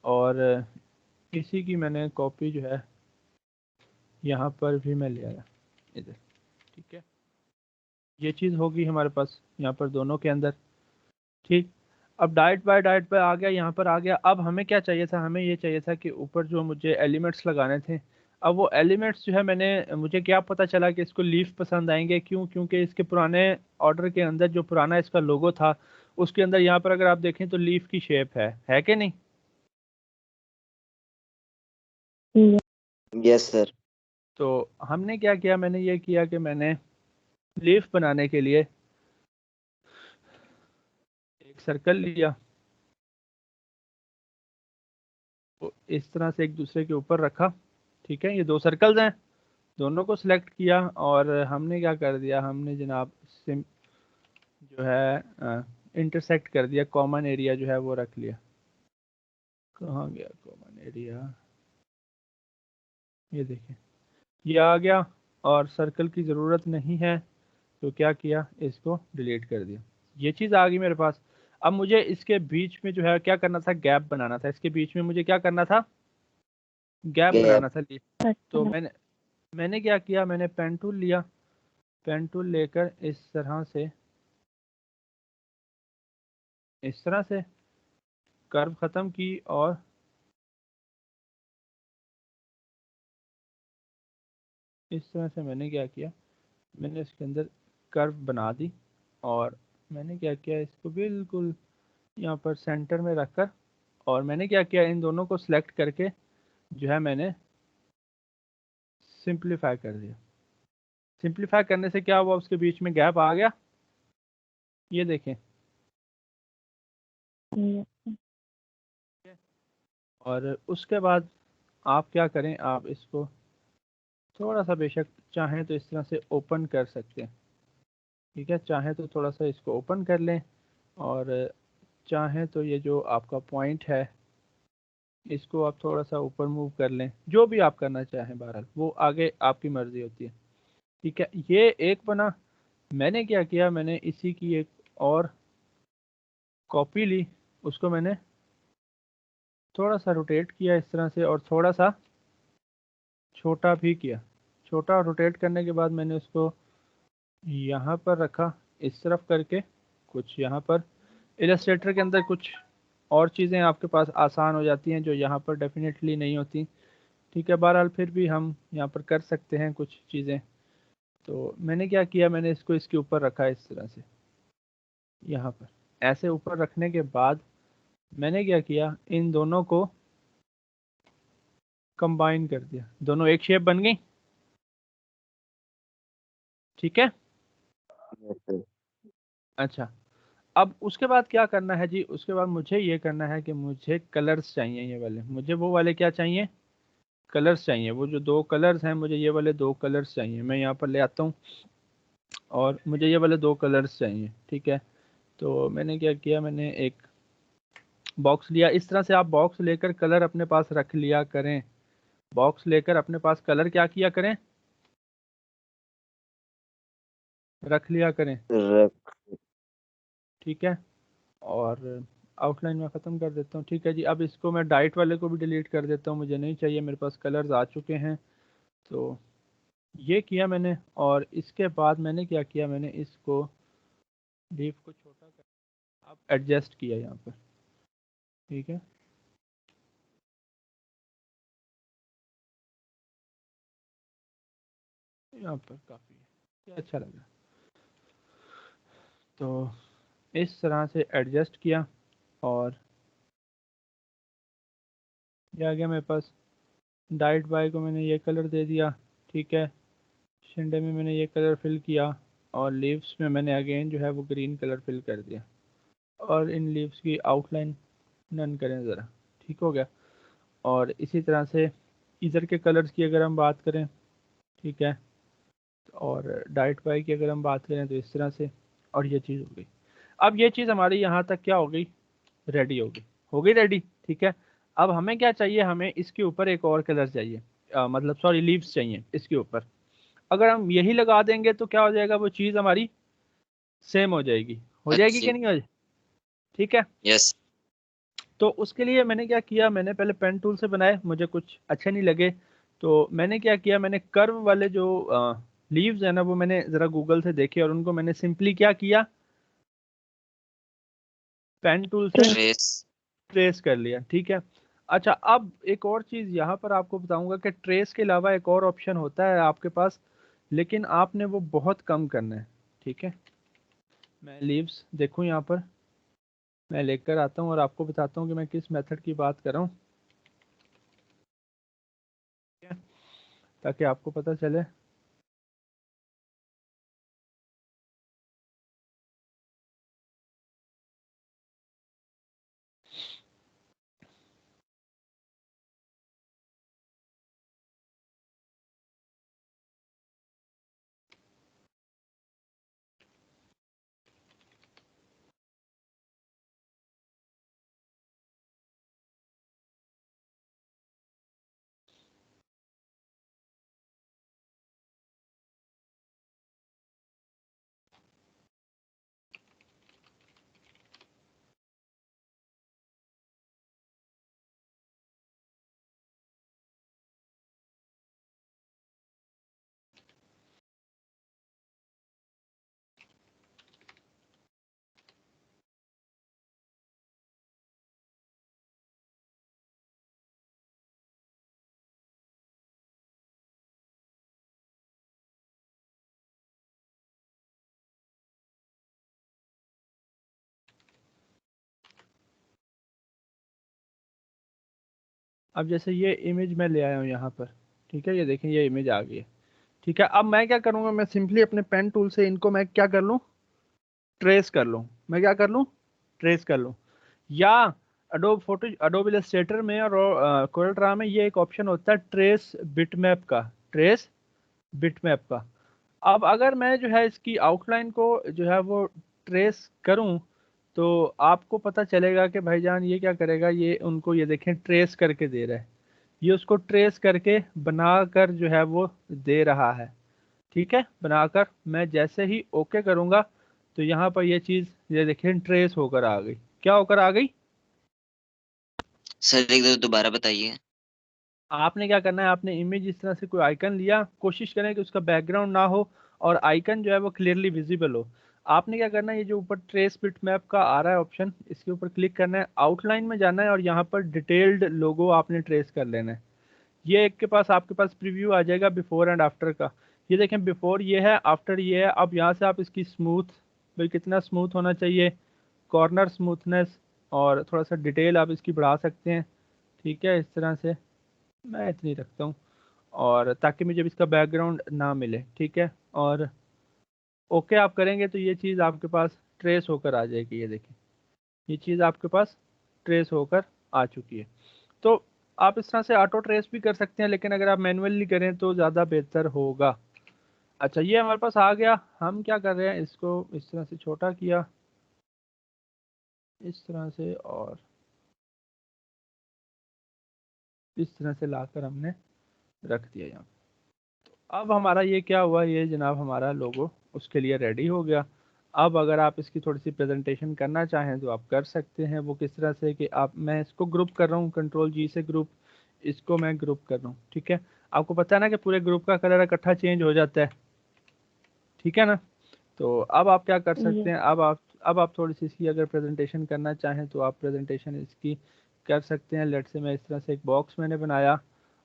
और इसी की मैंने कॉपी जो है यहाँ पर भी मैं ले आया इधर। ठीक है, ये चीज़ होगी हमारे पास यहाँ पर दोनों के अंदर। ठीक, अब डाइट बाय आ गया, यहाँ पर आ गया। अब हमें क्या चाहिए था, हमें ये चाहिए था कि ऊपर जो मुझे एलिमेंट्स लगाने थे, अब वो एलिमेंट्स जो है मुझे क्या पता चला कि इसको लीफ पसंद आएंगे। क्यों? क्योंकि इसके पुराने ऑर्डर के अंदर जो पुराना इसका लोगो था, उसके अंदर यहाँ पर अगर आप देखें तो लीफ की शेप है कि नहीं? Yes. Yes sir. तो हमने क्या किया, मैंने ये किया कि मैंने लीफ बनाने के लिए एक सर्कल लिया, तो इस तरह से एक दूसरे के ऊपर रखा। ठीक है, ये दो सर्कल्स हैं, दोनों को सिलेक्ट किया, और हमने क्या कर दिया, हमने जनाब सिम जो है इंटरसेक्ट कर दिया, कॉमन एरिया जो है वो रख लिया। कहाँ गया कॉमन एरिया? ये देखें, ये आ गया। और सर्कल की ज़रूरत नहीं है, तो क्या किया, इसको डिलीट कर दिया। ये चीज़ आ गई मेरे पास। अब मुझे इसके बीच में जो है क्या करना था, गैप बनाना था। इसके बीच में मुझे क्या करना था, गैप गैप। बनाना था। तो अच्छा। मैंने क्या किया, मैंने पेन टूल लिया, पेन टूल लेकर इस तरह से कर्व ख़त्म की, और इस तरह से मैंने क्या किया, मैंने इसके अंदर कर्व बना दी, और मैंने क्या किया, इसको बिल्कुल यहाँ पर सेंटर में रखकर, और मैंने क्या किया, इन दोनों को सिलेक्ट करके जो है मैंने सिंप्लीफाई कर दिया। सिंप्लीफाई करने से क्या हुआ, उसके बीच में गैप आ गया, ये देखें। और उसके बाद आप क्या करें, आप इसको थोड़ा सा बेशक चाहें तो इस तरह से ओपन कर सकते हैं, ठीक है। चाहें तो थोड़ा सा इसको ओपन कर लें, और चाहें तो ये जो आपका पॉइंट है इसको आप थोड़ा सा ऊपर मूव कर लें, जो भी आप करना चाहें, बहरहाल वो आगे आपकी मर्जी होती है, ठीक है। ये एक बना। मैंने क्या किया, मैंने इसी की एक और कॉपी ली, उसको मैंने थोड़ा सा रोटेट किया इस तरह से, और थोड़ा सा छोटा भी किया। छोटा रोटेट करने के बाद मैंने उसको यहाँ पर रखा, इस तरफ करके, कुछ यहाँ पर। इलस्ट्रेटर के अंदर कुछ और चीज़ें आपके पास आसान हो जाती हैं जो यहाँ पर डेफिनेटली नहीं होती, ठीक है। बहरहाल फिर भी हम यहाँ पर कर सकते हैं कुछ चीज़ें। तो मैंने क्या किया, मैंने इसको इसके ऊपर रखा इस तरह से, यहाँ पर ऐसे ऊपर रखने के बाद मैंने क्या किया, इन दोनों को कंबाइन कर दिया, दोनों एक शेप बन गई, ठीक है। Yes sir. अच्छा, अब उसके बाद क्या करना है जी, उसके बाद मुझे ये करना है कि मुझे कलर्स चाहिए, ये वाले मुझे, वो वाले क्या चाहिए, कलर्स चाहिए। वो जो दो कलर्स हैं, मुझे ये वाले दो कलर्स चाहिए। मैं यहाँ पर ले आता हूँ, और मुझे ये वाले दो कलर्स चाहिए, ठीक है। तो मैंने क्या किया, मैंने एक बॉक्स लिया। इस तरह से आप बॉक्स लेकर कलर अपने पास रख लिया करें। बॉक्स लेकर अपने पास कलर क्या किया करें, रख लिया करें, रख। ठीक है। और आउटलाइन में ख़त्म कर देता हूँ, ठीक है जी। अब इसको मैं डाइट वाले को भी डिलीट कर देता हूँ, मुझे नहीं चाहिए, मेरे पास कलर्स आ चुके हैं। तो ये किया मैंने, और इसके बाद मैंने क्या किया, मैंने इसको लीफ को छोटा कर, अब एडजस्ट किया यहाँ पर, ठीक है। यहाँ पर काफ़ी है, ये अच्छा लगा। तो इस तरह से एडजस्ट किया, और ये आ गया मेरे पास। डाइट बाय को मैंने ये कलर दे दिया, ठीक है। शिंडे में मैंने ये कलर फिल किया, और लीव्स में मैंने अगेन जो है वो ग्रीन कलर फिल कर दिया। और इन लीव्स की आउटलाइन नन करें ज़रा, ठीक हो गया। और इसी तरह से इधर के कलर्स की अगर हम बात करें, ठीक है, और डाइट बाय की अगर हम बात करें तो इस तरह से, और ये चीज़ हो गई। अब ये चीज़ हमारी यहाँ तक क्या हो गई, रेडी हो गई रेडी, ठीक है। अब हमें क्या चाहिए, हमें इसके ऊपर एक और कलर चाहिए, मतलब सॉरी लीव्स चाहिए इसके ऊपर। अगर हम यही लगा देंगे तो क्या हो जाएगा, वो चीज़ हमारी सेम हो जाएगी कि अच्छी। नहीं हो जाएगी, ठीक है। यस। तो उसके लिए मैंने क्या किया, मैंने पहले पेन टूल से बनाए, मुझे कुछ अच्छे नहीं लगे। तो मैंने क्या किया, मैंने कर्व वाले जो लीव्स है ना, वो मैंने ज़रा गूगल से देखे, और उनको मैंने सिंपली क्या किया, पेन टूल से ट्रेस। ट्रेस कर लिया, ठीक है। अच्छा, अब एक और चीज़ यहाँ पर आपको बताऊंगा कि ट्रेस के अलावा एक और ऑप्शन होता है आपके पास, लेकिन आपने वो बहुत कम करना है, ठीक है। मैं लीव्स देखूँ यहाँ पर, मैं लेकर आता हूँ और आपको बताता हूँ कि मैं किस मेथड की बात कर रहा हूँ, ठीक है, ताकि आपको पता चले। अब जैसे ये इमेज मैं ले आया हूँ यहाँ पर, ठीक है, ये देखें ये इमेज आ गई है, ठीक है। अब मैं क्या करूँगा, मैं सिंपली अपने पेन टूल से इनको मैं क्या कर लूँ, ट्रेस कर लूँ। मैं क्या कर लूँ, ट्रेस कर लूँ। या अडोब इलस्ट्रेटर में और कोरल ड्रा में ये एक ऑप्शन होता है ट्रेस बिटमैप का, ट्रेस बिटमैप का। अब अगर मैं जो है इसकी आउटलाइन को जो है वो ट्रेस करूं, तो आपको पता चलेगा कि भाईजान ये क्या करेगा, ये उनको ये देखें ट्रेस करके दे रहा है, ये उसको ट्रेस करके बनाकर जो है वो दे रहा है, ठीक है। बनाकर मैं जैसे ही ओके करूंगा तो यहाँ पर ये चीज़ ये देखें ट्रेस होकर आ गई। क्या होकर आ गई? सर एक दो दोबारा बताइए। आपने क्या करना है, आपने इमेज इस तरह से कोई आइकन लिया, कोशिश करें कि उसका बैकग्राउंड ना हो और आइकन जो है वो क्लियरली विजिबल हो। आपने क्या करना है, ये जो ऊपर ट्रेस बिट मैप का आ रहा है ऑप्शन, इसके ऊपर क्लिक करना है, आउटलाइन में जाना है और यहाँ पर डिटेल्ड लोगो आपने ट्रेस कर लेना है। ये एक के पास आपके पास प्रीव्यू आ जाएगा बिफोर एंड आफ्टर का। ये देखें बिफोर ये है, आफ्टर ये है। अब यहाँ से आप इसकी स्मूथ, भाई कितना स्मूथ होना चाहिए, कॉर्नर स्मूथनेस, और थोड़ा सा डिटेल आप इसकी बढ़ा सकते हैं, ठीक है, इस तरह से मैं इतनी रखता हूँ, और ताकि मुझे इसका बैकग्राउंड ना मिले, ठीक है। और ओके आप करेंगे तो ये चीज़ आपके पास ट्रेस होकर आ जाएगी। ये देखिए ये चीज़ आपके पास ट्रेस होकर आ चुकी है। तो आप इस तरह से ऑटो ट्रेस भी कर सकते हैं, लेकिन अगर आप मैनुअली करें तो ज़्यादा बेहतर होगा। अच्छा ये हमारे पास आ गया। हम क्या कर रहे हैं, इसको इस तरह से छोटा किया, इस तरह से, और इस तरह से लाकर हमने रख दिया यहाँ। अब हमारा ये क्या हुआ, ये जनाब हमारा लोगो उसके लिए रेडी हो गया। अब अगर आप इसकी थोड़ी सी प्रेजेंटेशन करना चाहें तो आप कर सकते हैं। वो किस तरह से कि आप, मैं इसको ग्रुप कर रहा हूँ, कंट्रोल जी से ग्रुप, इसको मैं ग्रुप कर रहा हूँ, ठीक है। आपको पता है ना कि पूरे ग्रुप का कलर इकट्ठा चेंज हो जाता है, ठीक है ना। तो अब आप क्या कर सकते ये हैं, अब आप थोड़ी सी इसकी अगर प्रेजेंटेशन करना चाहें तो आप प्रेजेंटेशन इसकी कर सकते हैं। लेट से मैं इस तरह से एक बॉक्स मैंने बनाया,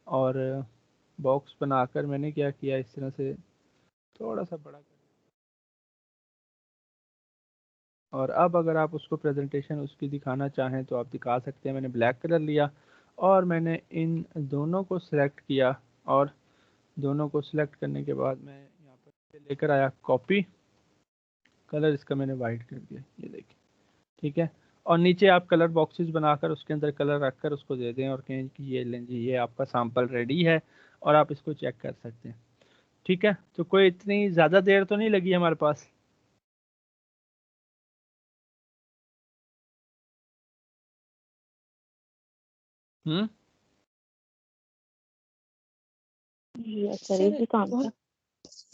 और बॉक्स बनाकर मैंने क्या किया, इस तरह से थोड़ा सा बड़ा कर, और अब अगर आप उसको प्रेजेंटेशन उसकी दिखाना चाहें तो आप दिखा सकते हैं। मैंने ब्लैक कलर लिया और मैंने इन दोनों को सिलेक्ट किया, और दोनों को सिलेक्ट करने के बाद मैं यहाँ पर लेकर आया कॉपी, कलर इसका मैंने वाइट कर दिया, ये देखिए, ठीक है। और नीचे आप कलर बॉक्सेस बनाकर उसके अंदर कलर रखकर उसको दे दें और कहें कि ये लें जी, ये आपका सैंपल रेडी है, और आप इसको चेक कर सकते हैं, ठीक है। तो कोई इतनी ज़्यादा देर तो नहीं लगी हमारे पास। हम्म। सर सर इजी काम था। बहुत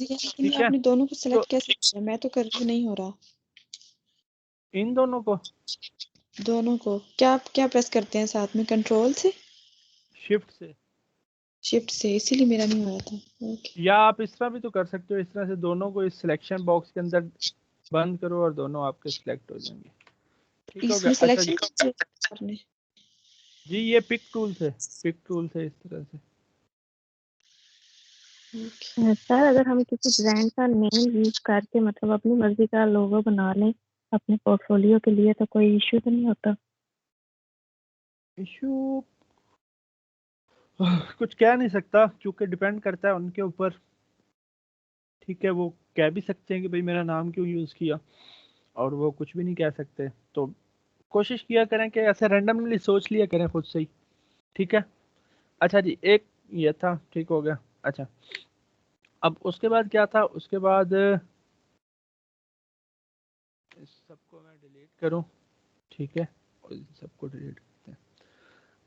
लेकिन ठीक ये है, आपने दोनों को तो सिलेक्ट कैसे किया? मैं तो कर रही हूँ, नहीं हो रहा। इन दोनों को दोनों को क्या प्रेस करते हैं साथ में? कंट्रोल से, शिफ्ट से, शिफ्ट से, इसीलिए मेरा नहीं हो रहा था। ओके। या आप इस तरह भी तो कर सकते हो, इस तरह से दोनों को इस सिलेक्शन बॉक्स के अंदर बंद करो और दोनों आपके सिलेक्ट हो जाएंगे, ठीक हो गया। इसमें अच्छा जी, सिलेक्शन कैसे आपने? जी ये पिक टूल से, पिक टूल से इस तरह से। ओके। सर अगर हम किसी ब्रांड का नेम यूज करके मतलब अपनी मर्जी का लोगो बना लें अपने पोर्टफोलियो के लिए तो कोई इश्यू तो नहीं होता? इशू कुछ कह नहीं सकता, क्योंकि डिपेंड करता है उनके ऊपर, ठीक है। वो कह भी सकते हैं कि भाई मेरा नाम क्यों यूज़ किया, और वो कुछ भी नहीं कह सकते। तो कोशिश किया करें कि ऐसे रैंडमली सोच लिया करें खुद से ही, ठीक है। अच्छा जी, एक ये था, ठीक हो गया। अच्छा अब उसके बाद क्या था, उसके बाद इस सबको मैं डिलीट करूं, ठीक है, और इन सबको डिलीट करते हैं।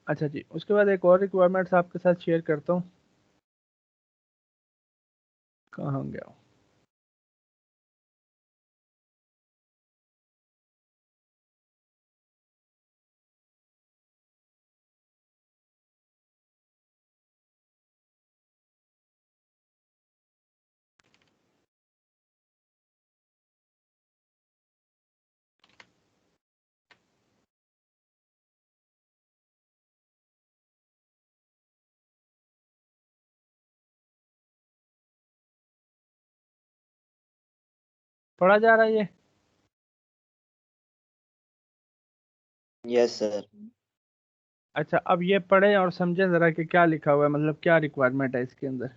अच्छा जी, उसके बाद एक और रिक्वायरमेंट्स आपके साथ शेयर करता हूँ। कहाँ गया, पढ़ा जा रहा है ये? Yes sir. अच्छा, अब ये पढ़ें और समझें ज़रा कि क्या लिखा हुआ है, मतलब क्या रिक्वायरमेंट है इसके अंदर।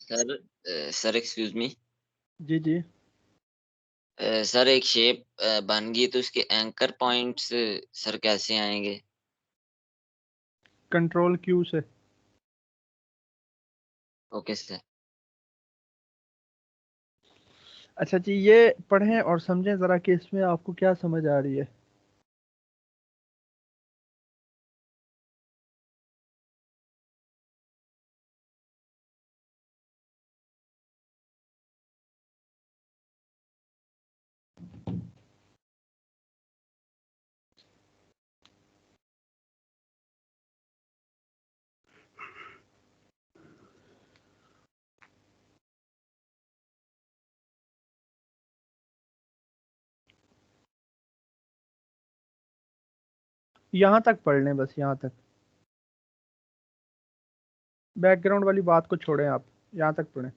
Sir sir excuse me. जी जी। सर एक शेप बन गई तो उसके एंकर पॉइंट्स सर कैसे आएंगे? कंट्रोल क्यू से। Okay sir. अच्छा जी, ये पढ़ें और समझें ज़रा कि इसमें आपको क्या समझ आ रही है। यहाँ तक पढ़ लें, बस यहाँ तक। बैकग्राउंड वाली बात को छोड़ें, आप यहाँ तक पढ़ें।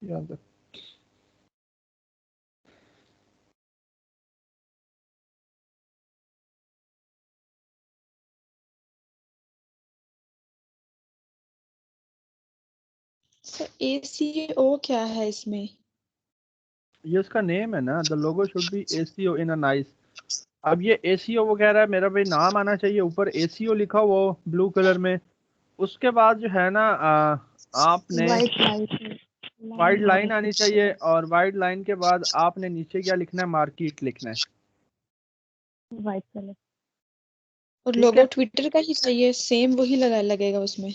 यहाँ तक। सर ACO क्या है इसमें? ये उसका नेम है ना, the logo should be ACO in a nice. अब ये एसीओ वगैरह मेरा भाई नाम आना चाहिए, ऊपर एसीओ लिखा हुआ हो ब्लू कलर में। उसके बाद जो है ना आपने white light wide line line होनी आनी चाहिए। चाहिए, और वाइड लाइन के बाद आपने नीचे क्या लिखना है, मार्केट लिखना है। White colour. और ठीक लोगो है। ट्विटर का ही चाहिए, सेम वही लगेगा उसमें?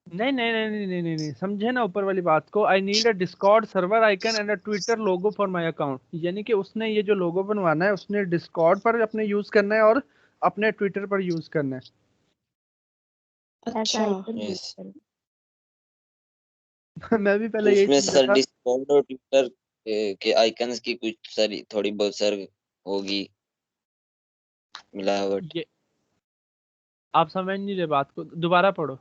नहीं नहीं नहीं नहीं नहीं नहीं नहीं, समझे ना ऊपर वाली बात को। I need a Discord server icon and a Twitter logo for my account. यानी कि उसने ये जो लोगो बनवाना है, उसने डिस्कॉर्ड पर अपने यूज करना है और अपने ट्विटर पर यूज करना है। ऐसा अच्छा। Icon use yes. करें। मैं भी तो पहले यही उसमें समझा सर था। डिस्कॉर्ड और ट्विटर के आइकन्स की कुछ सारी थोड़ी बहुत सर होगी मिलावट। ये आप समझ नहीं रहे बात को, दोबारा पढ़ो।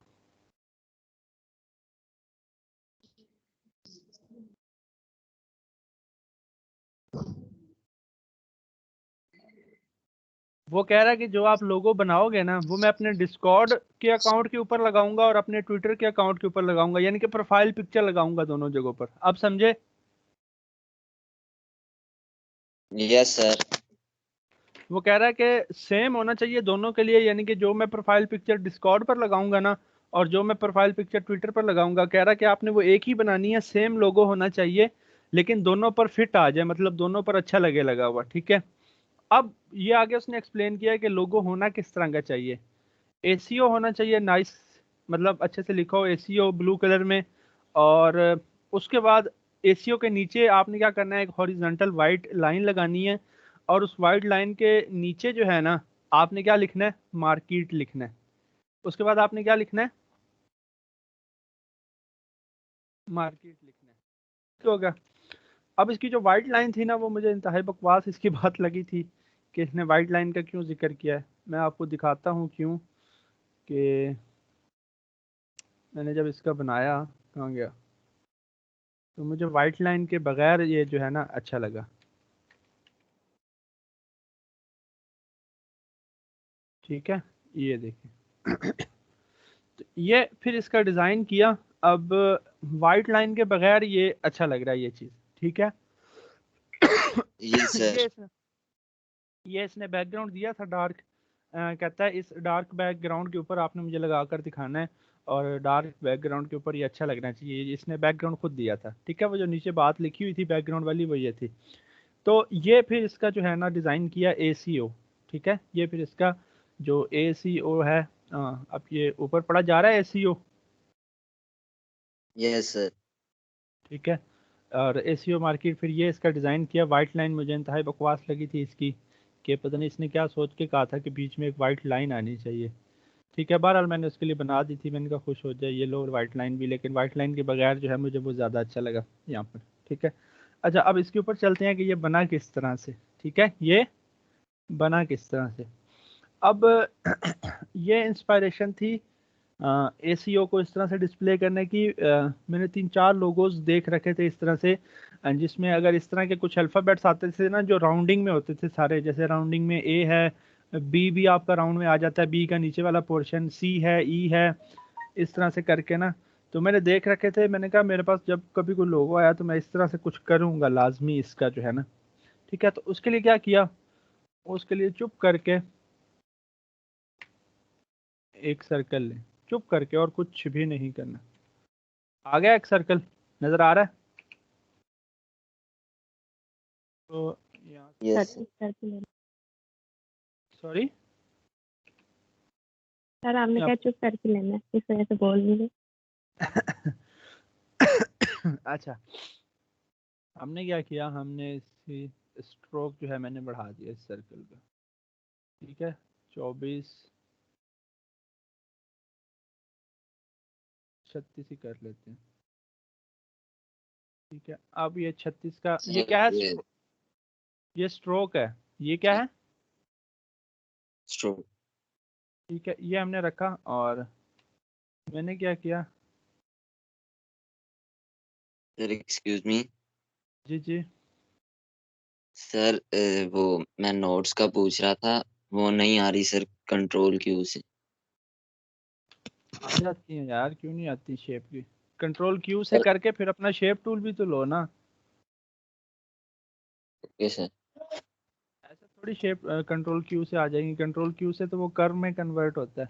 वो कह रहा है कि जो आप लोगो बनाओगे ना, वो मैं अपने डिस्कॉर्ड के अकाउंट के ऊपर लगाऊंगा और अपने ट्विटर के अकाउंट के ऊपर लगाऊंगा, यानी कि प्रोफाइल पिक्चर लगाऊंगा दोनों जगहों पर। आप समझे? Yes sir. वो कह रहा है कि सेम होना चाहिए दोनों के लिए, यानी कि जो मैं प्रोफाइल पिक्चर डिस्कॉर्ड पर लगाऊंगा ना, और जो मैं प्रोफाइल पिक्चर ट्विटर पर लगाऊंगा, कह रहा है कि आपने वो एक ही बनानी है, सेम लोगो होना चाहिए, लेकिन दोनों पर फिट आ जाए, मतलब दोनों पर अच्छा लगे लगा हुआ। ठीक है। अब ये आगे उसने एक्सप्लेन किया है कि लोगो होना किस तरह का चाहिए। एसीओ होना चाहिए नाइस, मतलब अच्छे से लिखो एसीओ ब्लू कलर में। और उसके बाद एसीओ के नीचे आपने क्या करना है, एक हॉरिजॉन्टल वाइट लाइन लगानी है, और उस वाइट लाइन के नीचे जो है ना, आपने क्या लिखना है, मार्केट लिखना है। उसके बाद आपने क्या लिखना है, मार्केट लिखना है। ठीक हो गया। अब इसकी जो वाइट लाइन थी ना, वो मुझे इंतहाई बकवास इसकी बात लगी थी कि इसने वाइट लाइन का क्यों जिक्र किया है। मैं आपको दिखाता हूँ क्यों। कि मैंने जब इसका बनाया, कहाँ गया, तो मुझे वाइट लाइन के बगैर ये जो है ना अच्छा लगा। ठीक है, ये देखिए। तो ये फिर इसका डिज़ाइन किया। अब वाइट लाइन के बगैर ये अच्छा लग रहा है ये चीज़। ठीक है। यस ये सर। इसने ये इसने बैकग्राउंड दिया था डार्क। कहता है इस डार्क बैकग्राउंड के ऊपर आपने मुझे लगा कर दिखाना है, और डार्क बैकग्राउंड के ऊपर ये अच्छा लगना चाहिए। ये इसने बैकग्राउंड खुद दिया था। ठीक है, वो जो नीचे बात लिखी हुई थी बैकग्राउंड वाली, वो ये थी। तो ये फिर इसका जो है ना डिज़ाइन किया ACO। ठीक है, ये फिर इसका जो ACO है, अब ये ऊपर पढ़ा जा रहा है ACO। Yes sir. ठीक है। और ACO मार्केट, फिर ये इसका डिज़ाइन किया। वाइट लाइन मुझे इंतहाई बकवास लगी थी इसकी, कि पता नहीं इसने क्या सोच के कहा था कि बीच में एक वाइट लाइन आनी चाहिए। ठीक है, बहरहाल मैंने उसके लिए बना दी थी। मैंने कहा खुश हो जाए ये लो वाइट लाइन भी, लेकिन वाइट लाइन के बगैर जो है मुझे वो ज़्यादा अच्छा लगा यहाँ पर। ठीक है। अच्छा, अब इसके ऊपर चलते हैं कि ये बना किस तरह से। ठीक है, ये बना किस तरह से। अब ये इंस्पायरेशन थी एसीओ को इस तरह से डिस्प्ले करने की। मैंने 3-4 लोगोस देख रखे थे इस तरह से, जिसमें अगर इस तरह के कुछ अल्फ़ाबेट्स आते थे ना जो राउंडिंग में होते थे सारे, जैसे राउंडिंग में ए है, बी भी आपका राउंड में आ जाता है, बी का नीचे वाला पोर्शन, सी है, ई है, इस तरह से करके ना। तो मैंने देख रखे थे, मैंने कहा मेरे पास जब कभी कोई लोगो आया तो मैं इस तरह से कुछ करूँगा लाजमी इसका जो है ना। ठीक है, तो उसके लिए क्या किया, उसके लिए चुप करके एक सर्कल लें, चुप करके, और कुछ भी नहीं करना। आ गया एक सर्कल, नजर आ रहा है? तो यहाँ यस सॉरी सर आपने क्या चुप करके लेना है, इस वजह से बोल भी नहीं। अच्छा, हमने क्या किया, हमने इसी स्ट्रोक जो है मैंने बढ़ा दिया इस सर्कल का। ठीक है, 24 36 ही कर लेते हैं। ठीक है, अब ये 36 का ये क्या है, ये स्ट्रोक है, ये क्या है, स्ट्रोक। ठीक है, ये हमने रखा। और मैंने क्या किया, सर एक्सक्यूज मी जी जी, सर, वो मैं नोट्स का पूछ रहा था, वो नहीं आ रही सर कंट्रोल क्यू से। आ जाती है यार, क्यों नहीं आती शेप की। कंट्रोल क्यू से सर करके फिर अपना शेप टूल भी तो लो ना। Okay sir. ऐसा थोड़ी शेप कंट्रोल क्यू से आ जाएंगी, कंट्रोल क्यू से तो वो कर्व में कन्वर्ट होता है।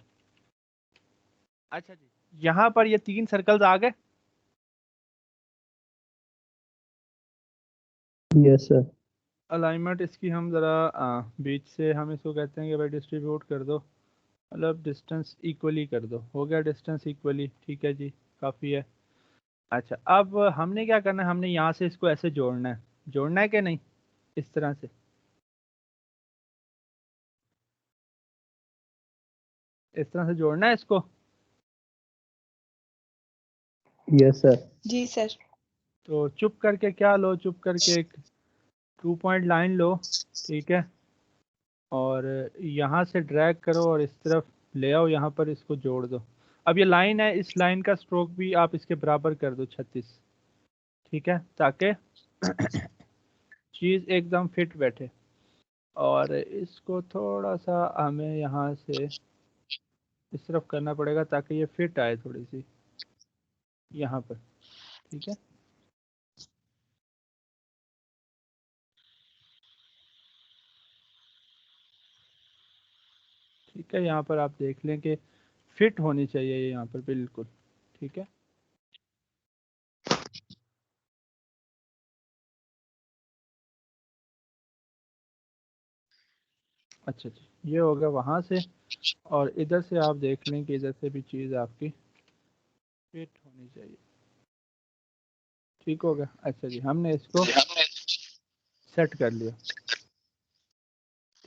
अच्छा जी, यहाँ पर ये 3 सर्कल्स आ गए। Yes sir. अलाइनमेंट इसकी हम ज़रा बीच से हम इसको कहते हैं कि भाई डिस्ट्रीब्यूट कर दो, मतलब डिस्टेंस इक्वली कर दो। हो गया डिस्टेंस इक्वली, ठीक है जी, काफ़ी है। अच्छा, अब हमने क्या करना है, हमने यहाँ से इसको ऐसे जोड़ना है, जोड़ना है कि नहीं, इस तरह से, इस तरह से जोड़ना है इसको। Yes sir. जी सर। तो चुप करके क्या लो, चुप करके एक 2 पॉइंट लाइन लो, ठीक है, और यहाँ से ड्रैग करो और इस तरफ ले आओ, यहाँ पर इसको जोड़ दो। अब ये लाइन है, इस लाइन का स्ट्रोक भी आप इसके बराबर कर दो 36, ठीक है, ताकि चीज़ एकदम फिट बैठे। और इसको थोड़ा सा हमें यहाँ से इस तरफ करना पड़ेगा ताकि ये फिट आए थोड़ी सी यहाँ पर। ठीक है, ठीक है, यहाँ पर आप देख लें कि फिट होनी चाहिए ये यहाँ पर बिल्कुल। ठीक है, अच्छा जी, ये हो गया वहाँ से। और इधर से आप देख लें कि इधर से भी चीज़ आपकी फिट होनी चाहिए। ठीक हो गया। अच्छा जी, हमने इसको सेट कर लिया।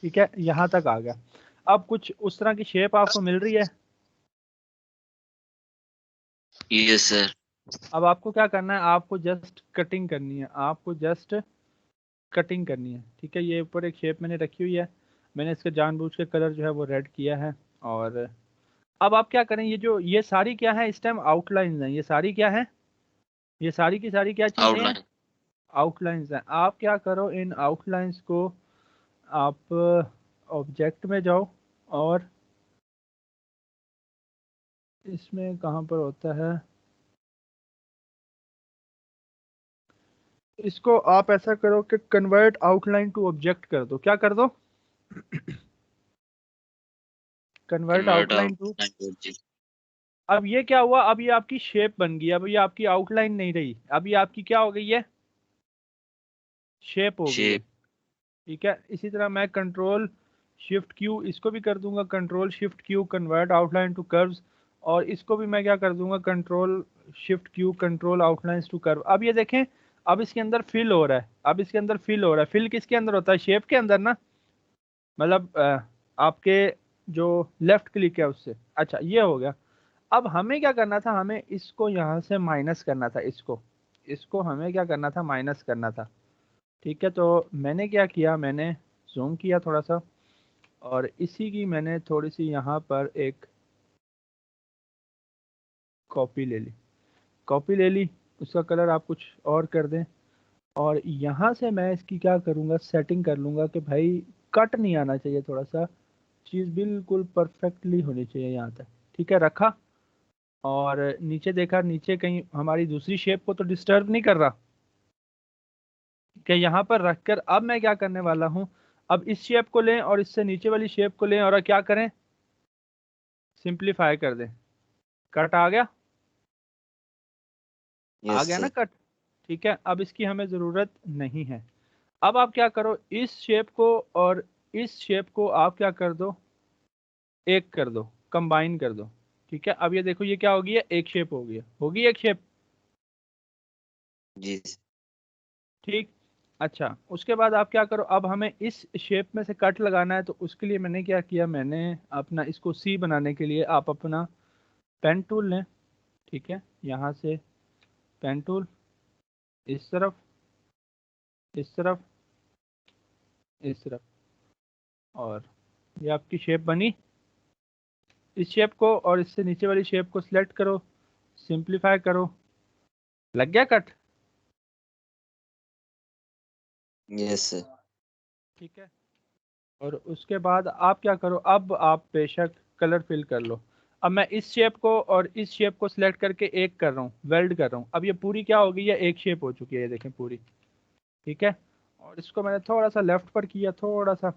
ठीक है, यहाँ तक आ गया। अब कुछ उस तरह की शेप आपको मिल रही है। Yes sir. अब आपको क्या करना है, आपको जस्ट कटिंग करनी है, आपको जस्ट कटिंग करनी है। ठीक है, ये ऊपर एक शेप मैंने रखी हुई है, मैंने इसका जानबूझ के कलर जो है वो रेड किया है। और अब आप क्या करें, ये सारी क्या है, इस टाइम आउटलाइंस हैं, ये सारी क्या है, ये सारी की सारी क्या चीज़ें हैं, आउटलाइन। आउटलाइंस हैं। आप क्या करो, इन आउटलाइंस को आप ऑब्जेक्ट में जाओ, और इसमें कहाँ पर होता है, इसको आप ऐसा करो कि कन्वर्ट आउटलाइन टू ऑब्जेक्ट कर दो। क्या कर दो, convert convert outline to. Outline. अब ये क्या हुआ, अब ये आपकी शेप बन गई, अब ये आपकी आउटलाइन नहीं रही, अब ये आपकी क्या हो गई है, शेप हो गई है। शेप। ठीक है, इसी तरह मैं कंट्रोल शिफ्ट क्यू इसको भी कर दूंगा, control shift Q convert outline to curves. और इसको भी मैं क्या कर दूंगा, control shift Q control outlines to curve. अब ये देखें, अब इसके अंदर फिल हो रहा है, अब इसके अंदर फिल हो रहा है। फिल किसके अंदर होता है, शेप के अंदर ना, मतलब आपके जो लेफ्ट क्लिक है उससे। अच्छा, ये हो गया। अब हमें क्या करना था, हमें इसको यहाँ से माइनस करना था, इसको इसको हमें क्या करना था, माइनस करना था। ठीक है, तो मैंने क्या किया, मैंने जूम किया थोड़ा सा और इसी की मैंने थोड़ी सी यहाँ पर एक कॉपी ले ली। कॉपी ले ली, उसका कलर आप कुछ और कर दें और यहाँ से मैं इसकी क्या करूँगा, सेटिंग कर लूँगा कि भाई कट नहीं आना चाहिए, थोड़ा सा चीज़ बिल्कुल परफेक्टली होनी चाहिए यहाँ तक। ठीक है, रखा और नीचे देखा, नीचे कहीं हमारी दूसरी शेप को तो डिस्टर्ब नहीं कर रहा कि यहाँ पर रखकर अब मैं क्या करने वाला हूँ, अब इस शेप को लें और इससे नीचे वाली शेप को लें और क्या करें, सिंप्लीफाई कर दें। कट आ गया, आ यस गया ना सर। कट। ठीक है, अब इसकी हमें ज़रूरत नहीं है। अब आप क्या करो, इस शेप को और इस शेप को आप क्या कर दो, एक कर दो, कंबाइन कर दो। ठीक है, अब ये देखो ये क्या हो गया, एक शेप हो गया, होगी एक शेप। जी ठीक, अच्छा उसके बाद आप क्या करो, अब हमें इस शेप में से कट लगाना है, तो उसके लिए मैंने क्या किया, मैंने अपना इसको सी बनाने के लिए आप अपना पेन टूल लें। ठीक है, यहाँ से पेन टूल, इस तरफ, इस तरफ, इस तरफ, और ये आपकी शेप बनी। इस शेप को और इससे नीचे वाली शेप को सिलेक्ट करो, सिंप्लीफाई करो, लग गया कट। Yes sir. ठीक है, और उसके बाद आप क्या करो, अब आप बेशक कलर फिल कर लो। अब मैं इस शेप को और इस शेप को सिलेक्ट करके एक कर रहा हूँ, वेल्ड कर रहा हूँ। अब ये पूरी क्या हो गई है, एक शेप हो चुकी है, ये देखें पूरी। ठीक है, और इसको मैंने थोड़ा सा लेफ्ट पर किया, थोड़ा सा।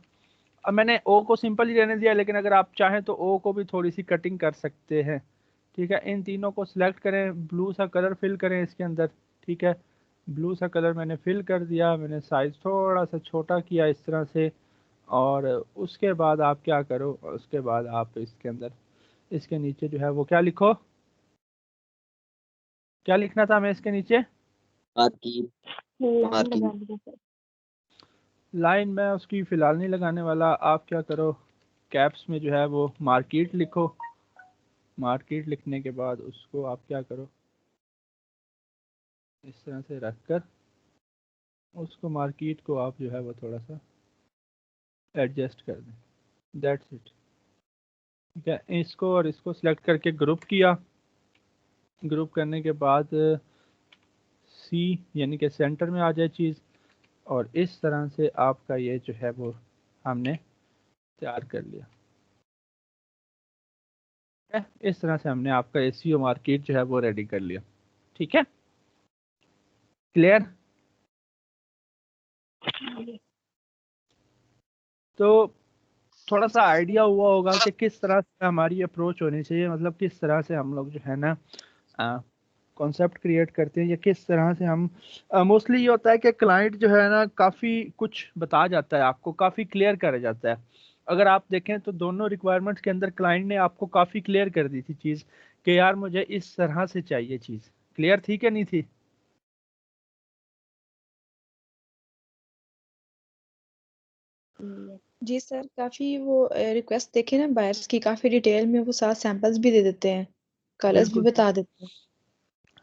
अब मैंने ओ को सिंपल ही रहने दिया, लेकिन अगर आप चाहें तो ओ को भी थोड़ी सी कटिंग कर सकते हैं। ठीक है, इन तीनों को सिलेक्ट करें, ब्लू सा कलर फिल करें इसके अंदर। ठीक है, ब्लू सा कलर मैंने फिल कर दिया, मैंने साइज थोड़ा सा छोटा किया इस तरह से। और उसके बाद आप क्या करो, उसके बाद आप इसके अंदर, इसके नीचे जो है वो क्या लिखो, क्या लिखना था हमें इसके नीचे, मार्किंग। Line marking. लगा दीजिए सर। लाइन में उसकी फ़िलहाल नहीं लगाने वाला। आप क्या करो, कैप्स में जो है वो मार्केट लिखो। मार्केट लिखने के बाद उसको आप क्या करो, इस तरह से रख कर उसको, मार्केट को आप जो है वो थोड़ा सा एडजस्ट कर दें। That's it. ठीक है, इसको और इसको सिलेक्ट करके ग्रुप किया। ग्रुप करने के बाद सी यानी कि सेंटर में आ जाए चीज़, और इस तरह से आपका ये जो है वो हमने तैयार कर लिया। ठीक है, इस तरह से हमने आपका एसईओ मार्केट जो है वो रेडी कर लिया। ठीक है, क्लियर। तो थोड़ा सा आइडिया हुआ होगा कि किस तरह से हमारी अप्रोच होनी चाहिए, मतलब किस तरह से हम लोग जो है ना कॉन्सेप्ट क्रिएट करते हैं, या किस तरह से हम मोस्टली ये होता है कि क्लाइंट जो है ना काफ़ी कुछ बता जाता है आपको, काफ़ी क्लियर कर जाता है। अगर आप देखें तो दोनों रिक्वायरमेंट्स के अंदर क्लाइंट ने आपको काफ़ी क्लियर कर दी थी चीज़, कि यार मुझे इस तरह से चाहिए चीज़। क्लियर थी कि नहीं थी? जी सर, काफ़ी वो रिक्वेस्ट देखे ना बायर्स की, काफ़ी डिटेल में वो साथ सैंपल्स भी दे देते हैं, कलर्स भी बिल्कुल बता देते हैं।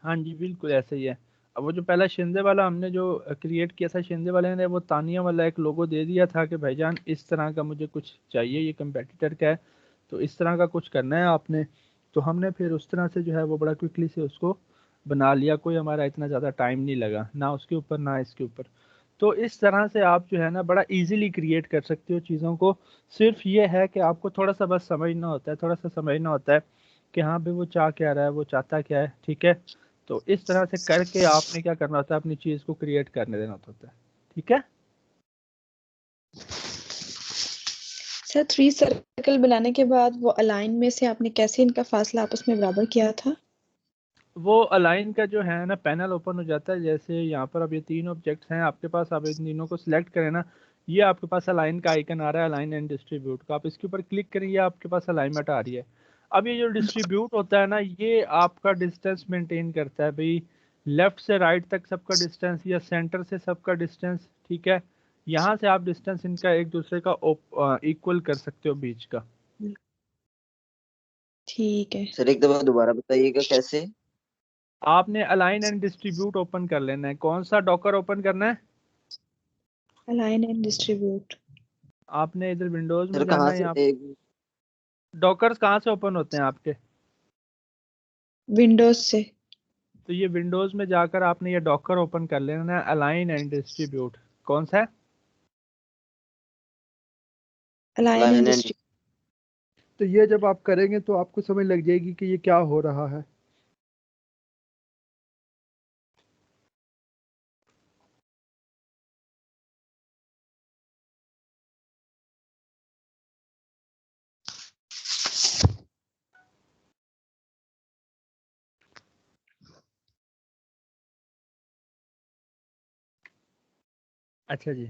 हाँ जी, बिल्कुल ऐसे ही है। अब वो जो पहला शिंदे वाला हमने जो क्रिएट किया था, शिंदे वाले ने वो तानिया वाला एक लोगो दे दिया था कि भाईजान इस तरह का मुझे कुछ चाहिए, ये कंपेटिटर का है, तो इस तरह का कुछ करना है आपने। तो हमने फिर उस तरह से जो है वो बड़ा क्विकली से उसको बना लिया, कोई हमारा इतना ज़्यादा टाइम नहीं लगा ना उसके ऊपर ना इसके ऊपर। तो इस तरह से आप जो है ना बड़ा इजीली क्रिएट कर सकते हो चीज़ों को। सिर्फ ये है कि आपको थोड़ा सा बस समझना होता है, थोड़ा सा समझना होता है कि हाँ भाई वो चाह क्या रहा है, वो चाहता क्या है। ठीक है, तो इस तरह से करके आपने क्या करना होता है, अपनी चीज़ को क्रिएट करने देना होता है। ठीक है, सर 3 सर्कल बनाने के बाद वो अलाइन में से आपने कैसे इनका फासला आपस में बराबर किया था? वो अलाइन का जो है ना पैनल ओपन हो जाता है। जैसे यहाँ पर अब ये 3 ऑब्जेक्ट्स हैं आपके पास, आप इन तीनों को सिलेक्ट करें ना, ये आपके पास अलाइन का आइकन आ रहा है, अलाइन एंड डिस्ट्रीब्यूट का। आप इसके ऊपर क्लिक करें, ये आपके पास अलाइनमेंट आ रही है। अब ये जो डिस्ट्रीब्यूट होता है ना, ये आपका डिस्टेंस मेंटेन करता है भाई, लेफ्ट से राइट तक सबका डिस्टेंस या सेंटर से सबका डिस्टेंस। ठीक है, यहाँ से आप डिस्टेंस इनका एक दूसरे का इक्वल कर सकते हो बीच का। ठीक है। सर एक दफा दोबारा बताइएगा कैसे? आपने अलाइन एंड डिस्ट्रीब्यूट ओपन कर लेना है। कौन सा डॉकर ओपन करना है? Align and distribute. आपने इधर विंडोज में सर जाना कहाँ है। से यहाँ एक डॉकर्स कहाँ से ओपन होते हैं आपके? विंडोज से। तो ये विंडोज में जाकर आपने ये डॉकर ओपन कर लेना है, अलाइन एंड डिस्ट्रीब्यूट। कौन सा है? Align and line and distribute. तो ये जब आप करेंगे तो आपको समझ लग जाएगी कि ये क्या हो रहा है। अच्छा जी,